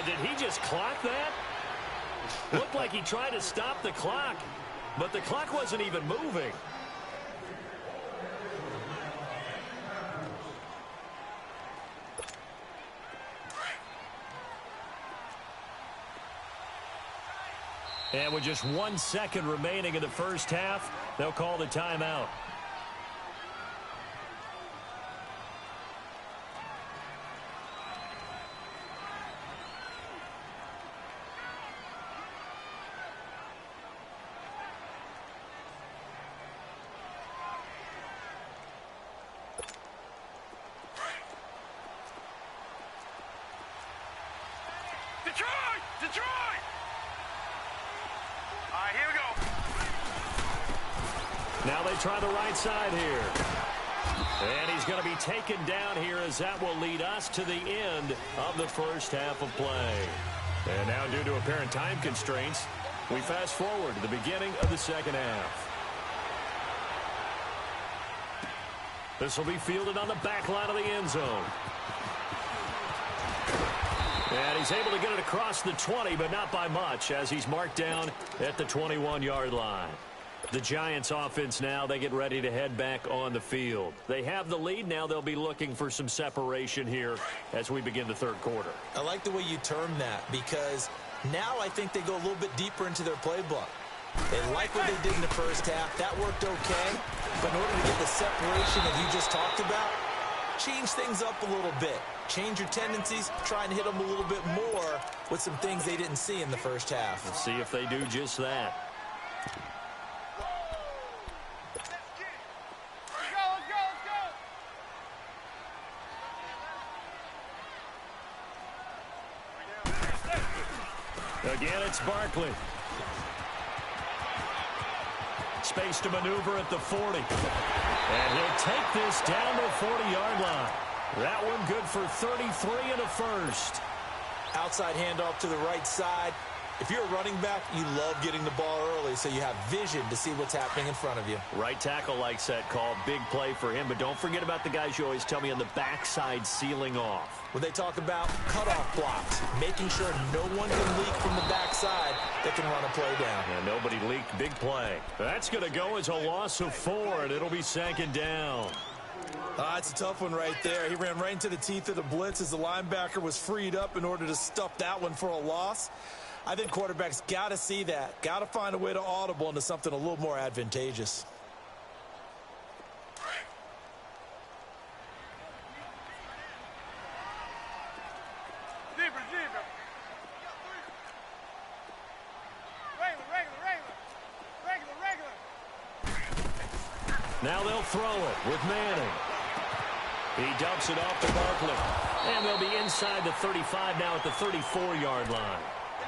[SPEAKER 3] did he just clock that? Looked like he tried to stop the clock, but the clock wasn't even moving. And with just 1 second remaining in the first half, they'll call the timeout.
[SPEAKER 6] Detroit! Detroit! All right, here we go.
[SPEAKER 3] Now they try the right side here. And he's going to be taken down here as that will lead us to the end of the first half of play. And now due to apparent time constraints, we fast forward to the beginning of the second half. This will be fielded on the back line of the end zone. And he's able to get it across the 20, but not by much, as he's marked down at the 21-yard line. The Giants offense now, they get ready to head back on the field. They have the lead. Now they'll be looking for some separation here as we begin the third quarter.
[SPEAKER 4] I like the way you term that, because now I think they go a little bit deeper into their playbook. They like what they did in the first half. That worked okay. But in order to get the separation that you just talked about, change things up a little bit. Change your tendencies, try and hit them a little bit more with some things they didn't see in the first half.
[SPEAKER 3] Let's see if they do just that. Again, it's Barkley. Space to maneuver at the 40. And he'll take this down the 40-yard line. That one good for 33 and a first.
[SPEAKER 4] Outside handoff to the right side. If you're a running back, you love getting the ball early so you have vision to see what's happening in front of you.
[SPEAKER 3] Right tackle likes that call. Big play for him. But don't forget about the guys you always tell me on the backside sealing off.
[SPEAKER 4] When they talk about cutoff blocks, making sure no one can leak from the backside that can run a play down.
[SPEAKER 3] And nobody leaked. Big play. That's going to go as a loss of 4, and it'll be second down.
[SPEAKER 4] It's a tough one right there. He ran right into the teeth of the blitz as the linebacker was freed up in order to stuff that one for a loss. I think quarterbacks got to see that. Got to find a way to audible into something a little more advantageous.
[SPEAKER 3] Now they'll throw it with Manning. He dumps it off to Barkley. And they'll be inside the 35 now at the 34-yard line.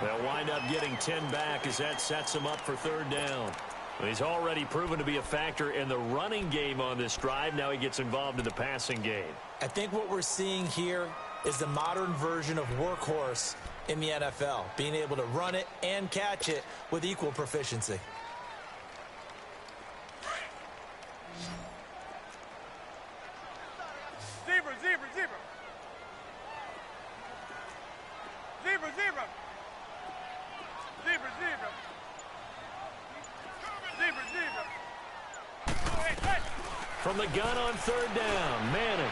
[SPEAKER 3] They'll wind up getting 10 back as that sets them up for third down. He's already proven to be a factor in the running game on this drive. Now he gets involved in the passing game.
[SPEAKER 4] I think what we're seeing here is the modern version of workhorse in the NFL, being able to run it and catch it with equal proficiency.
[SPEAKER 6] Zebra, zebra, zebra. Zebra, zebra. Zebra, zebra. Zebra, zebra.
[SPEAKER 3] From the gun on third down, Manning.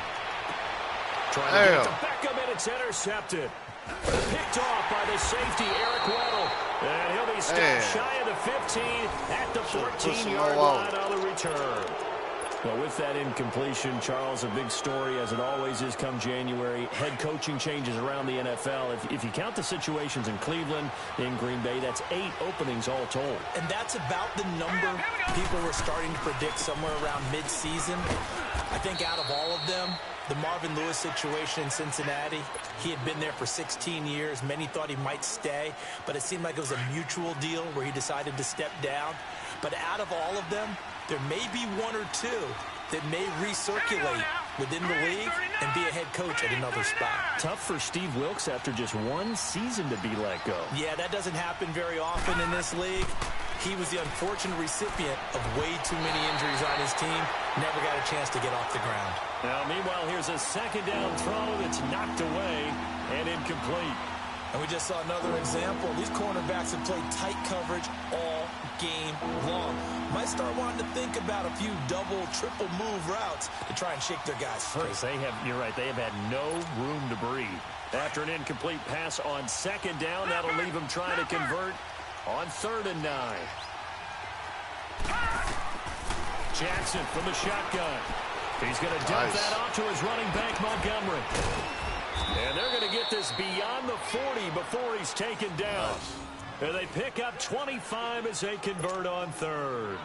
[SPEAKER 3] Trying to get it to Beckham, and it's intercepted. Picked off by the safety, Eric Weddle. And he'll be stopped shy of the 15 at the 14-yard line on the return. Well, with that incompletion, Charles, a big story, as it always is come January. Head coaching changes around the NFL. If you count the situations in Cleveland, in Green Bay, that's 8 openings all told.
[SPEAKER 4] And that's about the number people were starting to predict somewhere around mid-season. I think out of all of them, the Marvin Lewis situation in Cincinnati, he had been there for 16 years. Many thought he might stay, but it seemed like it was a mutual deal where he decided to step down. But out of all of them, there may be 1 or 2 that may recirculate within the league and be a head coach at another spot.
[SPEAKER 3] Tough for Steve Wilkes after just 1 season to be let go.
[SPEAKER 4] Yeah, that doesn't happen very often in this league. He was the unfortunate recipient of way too many injuries on his team. Never got a chance to get off the ground.
[SPEAKER 3] Now, meanwhile, here's a second down throw that's knocked away and incomplete.
[SPEAKER 4] And we just saw another example. These cornerbacks have played tight coverage all game long. Might start wanting to think about a few double, triple move routes to try and shake their guys free.
[SPEAKER 3] You're right, they have had no room to breathe. After an incomplete pass on second down, that'll leave them trying to convert on 3rd and 9. Jackson from the shotgun. He's going to dump that off to his running back, Montgomery. And they're going to get this beyond the 40 before he's taken down. And they pick up 25 as they convert on 3rd.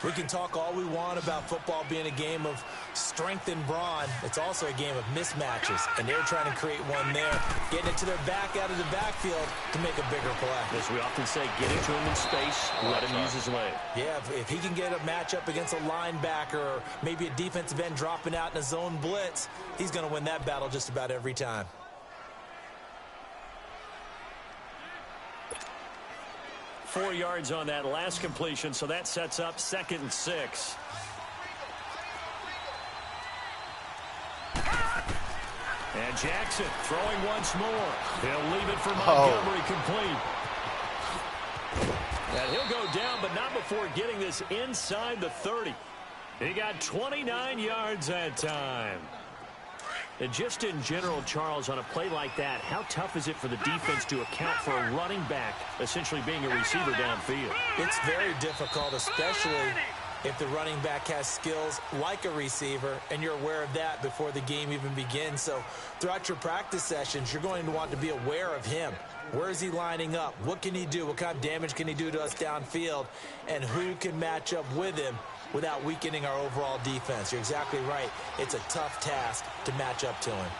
[SPEAKER 4] We can talk all we want about football being a game of strength and brawn. It's also a game of mismatches, and they're trying to create one there, getting it to their back out of the backfield to make a bigger play.
[SPEAKER 3] As we often say, get into him in space, let him use his leg.
[SPEAKER 4] Yeah, if he can get a matchup against a linebacker or maybe a defensive end dropping out in a zone blitz, he's going to win that battle just about every time.
[SPEAKER 3] Four yards on that last completion, so that sets up 2nd and 6. And Jackson throwing once more. He'll leave it for Montgomery complete. And he'll go down, but not before getting this inside the 30. He got 29 yards that time. And just in general, Charles, on a play like that, how tough is it for the defense to account for a running back essentially being a receiver downfield?
[SPEAKER 4] It's very difficult, especially if the running back has skills like a receiver, and you're aware of that before the game even begins. So throughout your practice sessions, you're going to want to be aware of him. Where is he lining up? What can he do? What kind of damage can he do to us downfield? And who can match up with him without weakening our overall defense? You're exactly right. It's a tough task to match up to him.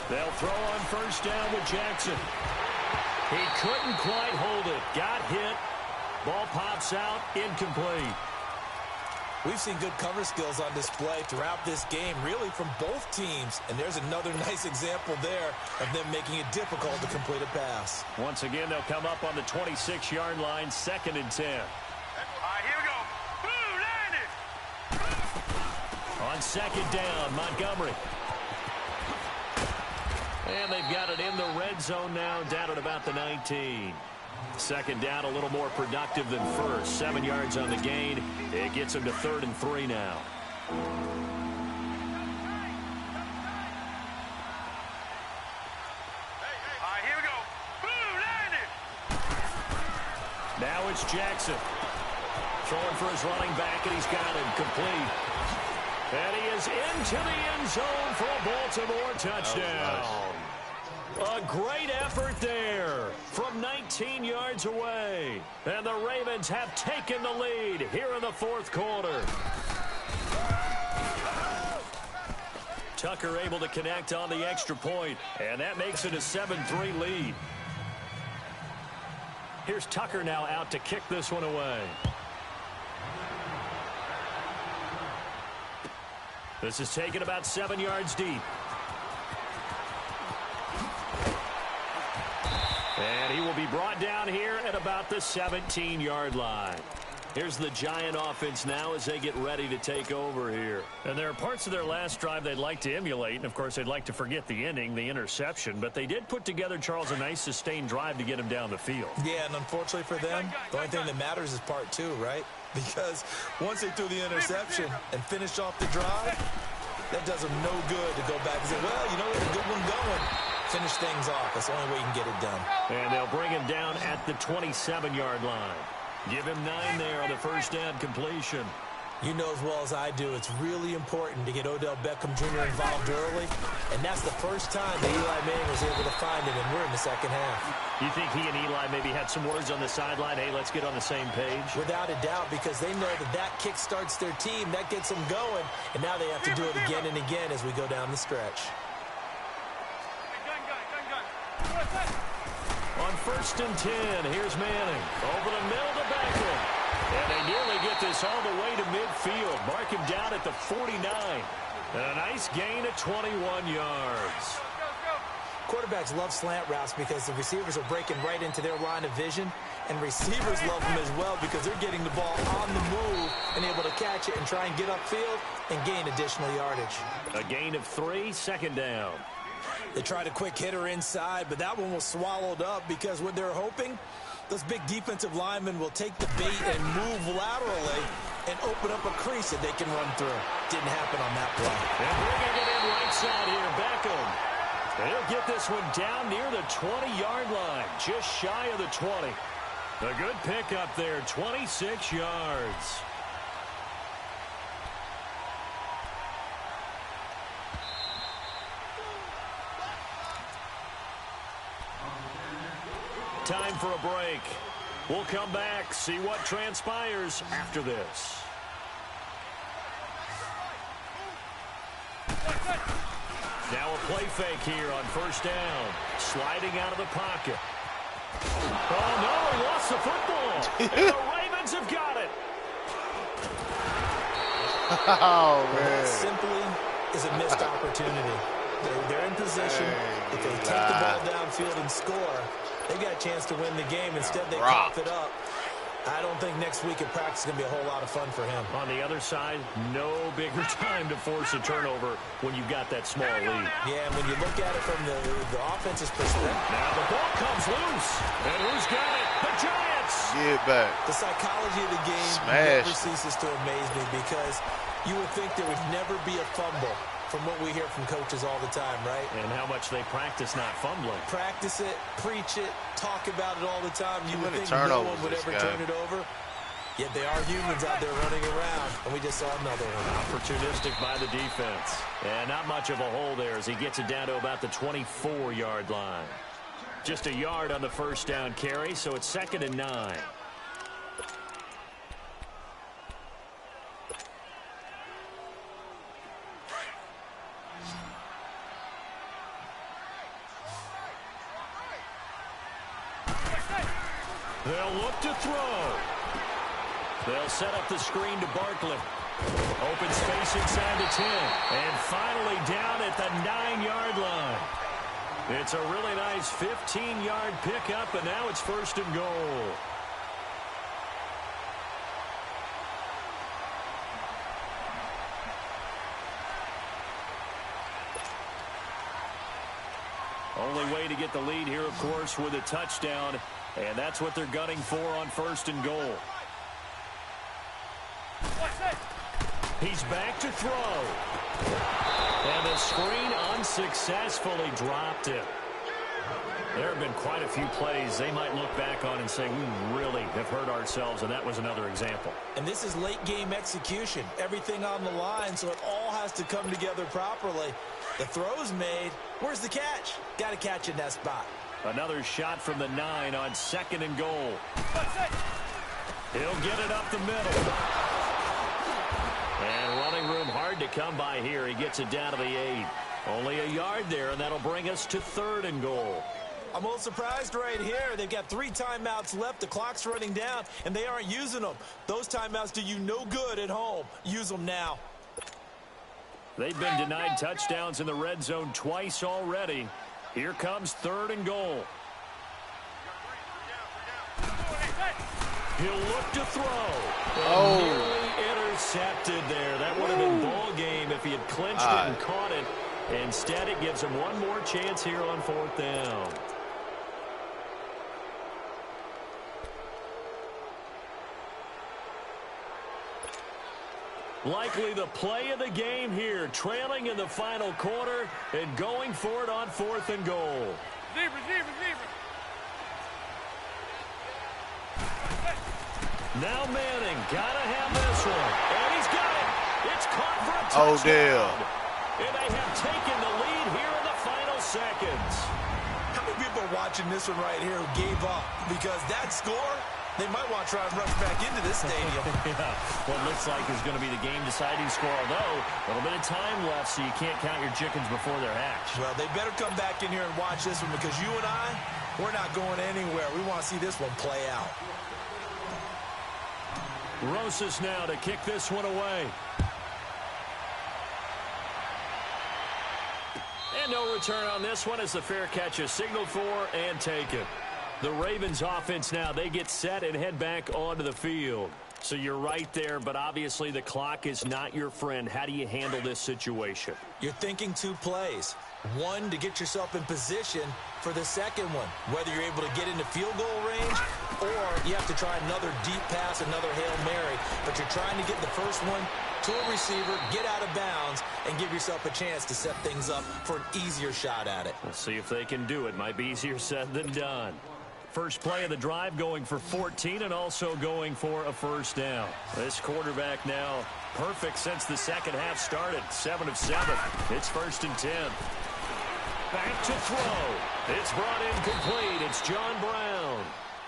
[SPEAKER 3] They'll throw on 1st down with Jackson. He couldn't quite hold it. Got hit. Ball pops out. Incomplete.
[SPEAKER 4] We've seen good cover skills on display throughout this game, really from both teams. And there's another nice example there of them making it difficult to complete a pass.
[SPEAKER 3] Once again, they'll come up on the 26-yard line, 2nd and 10.
[SPEAKER 6] Here we go. Blue, landed.
[SPEAKER 3] On 2nd down, Montgomery. And they've got it in the red zone now, down at about the 19. 2nd down, a little more productive than 1st. 7 yards on the gain. It gets them to 3rd and 3 now.
[SPEAKER 6] Here we go. Blue, landed.
[SPEAKER 3] Now it's Jackson. Throwing for his running back, and he's got him complete. And he is into the end zone for a Baltimore touchdown. A great effort there from 19 yards away. And the Ravens have taken the lead here in the 4th quarter. Tucker able to connect on the extra point, and that makes it a 7-3 lead. Here's Tucker now out to kick this one away. This is taken about 7 yards deep. And he will be brought down here at about the 17-yard line. Here's the Giant offense now as they get ready to take over here. And there are parts of their last drive they'd like to emulate. And, of course, they'd like to forget the ending, the interception. But they did put together, Charles, a nice sustained drive to get him down the field.
[SPEAKER 4] Yeah, and unfortunately for them, the only thing that matters is part 2, right? Because once they threw the interception and finished off the drive, that does them no good to go back and say, well, you know, there's a good one going. Finish things off. That's the only way you can get it done.
[SPEAKER 3] And they'll bring him down at the 27-yard line. Give him 9 there on the 1st down completion.
[SPEAKER 4] You know as well as I do, it's really important to get Odell Beckham Jr. involved early. And that's the first time that Eli Manning was able to find him, and we're in the 2nd half.
[SPEAKER 3] You think he and Eli maybe had some words on the sideline, hey, let's get on the same page?
[SPEAKER 4] Without a doubt, because they know that that kick starts their team, that gets them going, and now they have to do it again and again as we go down the stretch.
[SPEAKER 3] On 1st and 10, here's Manning. Over the middle to Beckham. And they nearly get this all the way to midfield. Mark him down at the 49. And a nice gain of 21 yards.
[SPEAKER 4] Quarterbacks love slant routes because the receivers are breaking right into their line of vision. And receivers love them as well because they're getting the ball on the move and able to catch it and try and get upfield and gain additional yardage.
[SPEAKER 3] A gain of 3, 2nd down.
[SPEAKER 4] They tried a quick hitter inside, but that one was swallowed up because what they're hoping, those big defensive linemen will take the bait and move laterally and open up a crease that they can run through. Didn't happen on that play.
[SPEAKER 3] And bringing it in right side here, Beckham. He'll get this one down near the 20-yard line, just shy of the 20. A good pickup there, 26 yards. Time for a break. We'll come back, see what transpires after this. Now a play fake here on first down. Sliding out of the pocket. Oh, no, he lost the football. And the Ravens have got it.
[SPEAKER 2] Oh, man.
[SPEAKER 4] Simply is a missed opportunity. They're in position. If they take the ball downfield and score, they've got a chance to win the game. Instead, they cough it up. I don't think next week at practice is going to be a whole lot of fun for him.
[SPEAKER 3] On the other side, no bigger time to force a turnover when you've got that small lead.
[SPEAKER 4] Yeah, and when you look at it from the offense's perspective.
[SPEAKER 3] Now the ball comes loose. And who's got it? The Giants!
[SPEAKER 2] Get back.
[SPEAKER 4] The psychology of the game never ceases to amaze me because you would think there would never be a fumble from what we hear from coaches all the time, right?
[SPEAKER 3] And how much they practice not fumbling.
[SPEAKER 4] Practice it, preach it, talk about it all the time. You would think no one would ever turn it over. Yet they are humans out there running around, and we just saw another one.
[SPEAKER 3] Opportunistic by the defense. And not much of a hole there as he gets it down to about the 24-yard line. Just a yard on the first down carry, so it's 2nd and 9. They'll look to throw. They'll set up the screen to Barkley. Open space inside the 10. And finally down at the 9-yard line. It's a really nice 15-yard pickup, and now it's 1st and goal. Only way to get the lead here, of course, with a touchdown. And that's what they're gunning for on 1st and goal. He's back to throw. And the screen unsuccessfully dropped it. There have been quite a few plays they might look back on and say, we really have hurt ourselves, and that was another example.
[SPEAKER 4] And this is late-game execution. Everything on the line, so it all has to come together properly. The throw's made. Where's the catch? Got to catch in that spot.
[SPEAKER 3] Another shot from the 9 on 2nd and goal. He'll get it up the middle. And running room hard to come by here. He gets it down to the 8. Only a yard there, and that'll bring us to 3rd and goal.
[SPEAKER 4] I'm a little surprised right here. They've got 3 timeouts left. The clock's running down, and they aren't using them. Those timeouts do you no good at home. Use them now.
[SPEAKER 3] They've been denied touchdowns in the red zone twice already. Here comes 3rd and goal. He'll look to throw. And nearly intercepted there. That would have been ball game if he had clinched it and caught it. Instead, it gives him one more chance here on 4th down. Likely the play of the game here, trailing in the final quarter and going for it on 4th and goal. Now Manning, gotta have this one. And he's got it. It's caught for a touchdown.
[SPEAKER 2] Oh, damn.
[SPEAKER 3] And they have taken the lead here in the final seconds.
[SPEAKER 4] How many people are watching this one right here who gave up? Because that score, they might want to try and rush back into this stadium.
[SPEAKER 3] Yeah, what looks like is going to be the game-deciding score, although a little bit of time left, so you can't count your chickens before they're hatched.
[SPEAKER 4] Well, they better come back in here and watch this one because you and I, we're not going anywhere. We want to see this one play out.
[SPEAKER 3] Rosas now to kick this one away. And no return on this one as the fair catch is signaled for and taken. The Ravens offense now, they get set and head back onto the field. So you're right there, but obviously the clock is not your friend. How do you handle this situation?
[SPEAKER 4] You're thinking 2 plays. One, to get yourself in position for the second one, whether you're able to get into field goal range or you have to try another deep pass, another Hail Mary, but you're trying to get the first one to a receiver, get out of bounds, and give yourself a chance to set things up for an easier shot at it.
[SPEAKER 3] We'll see if they can do it. Might be easier said than done. First play of the drive going for 14 and also going for a first down. This quarterback now perfect since the second half started. 7 of 7. It's 1st and 10. Back to throw. It's brought in complete. It's John Brown.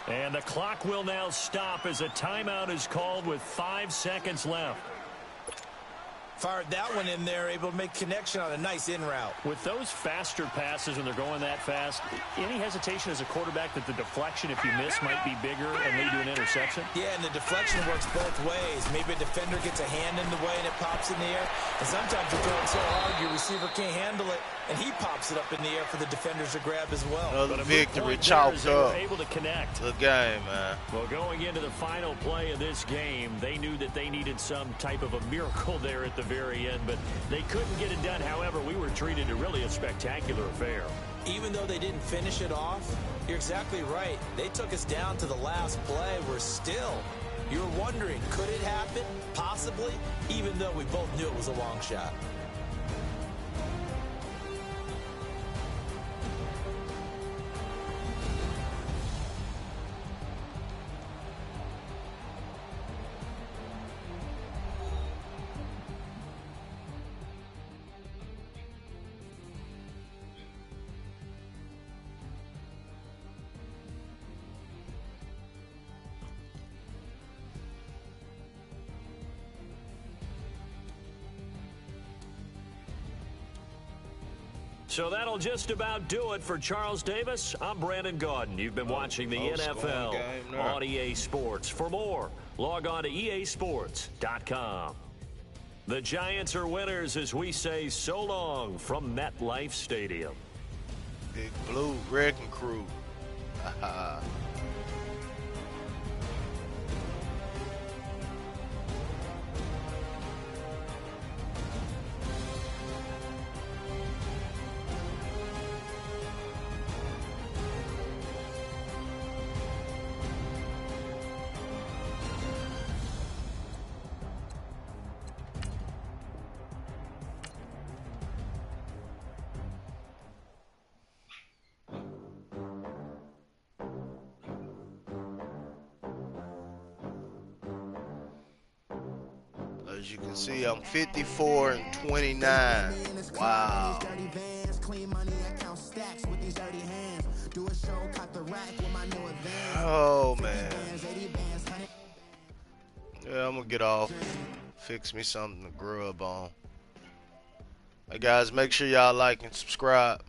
[SPEAKER 3] And the clock will now stop as a timeout is called with 5 seconds left.
[SPEAKER 4] Fired that one in there, able to make connection on a nice in route.
[SPEAKER 3] With those faster passes when they're going that fast, any hesitation as a quarterback that the deflection, if you miss, might be bigger and lead to an interception?
[SPEAKER 4] Yeah, and the deflection works both ways. Maybe a defender gets a hand in the way and it pops in the air. And sometimes you're throwing so hard your receiver can't handle it, and he pops it up in the air for the defenders to grab as well.
[SPEAKER 2] Another victory chalked up.
[SPEAKER 3] Able to connect.
[SPEAKER 2] The game, man.
[SPEAKER 3] Well, going into the final play of this game, they knew that they needed some type of a miracle there at the very end, but they couldn't get it done. However, we were treated to really a spectacular affair.
[SPEAKER 4] Even though they didn't finish it off, you're exactly right. They took us down to the last play. We're still, you're wondering, could it happen? Possibly, even though we both knew it was a long shot.
[SPEAKER 3] So that'll just about do it for Charles Davis. I'm Brandon Gaudin. You've been watching the NFL on EA Sports. For more, log on to easports.com. The Giants are winners as we say so long from MetLife Stadium.
[SPEAKER 2] Big Blue Wrecking Crew. As you can see, I'm 54 and 29. Wow. Oh, man. Yeah, I'm going to get off. Fix me something to grub on. Hey, guys, make sure y'all like and subscribe.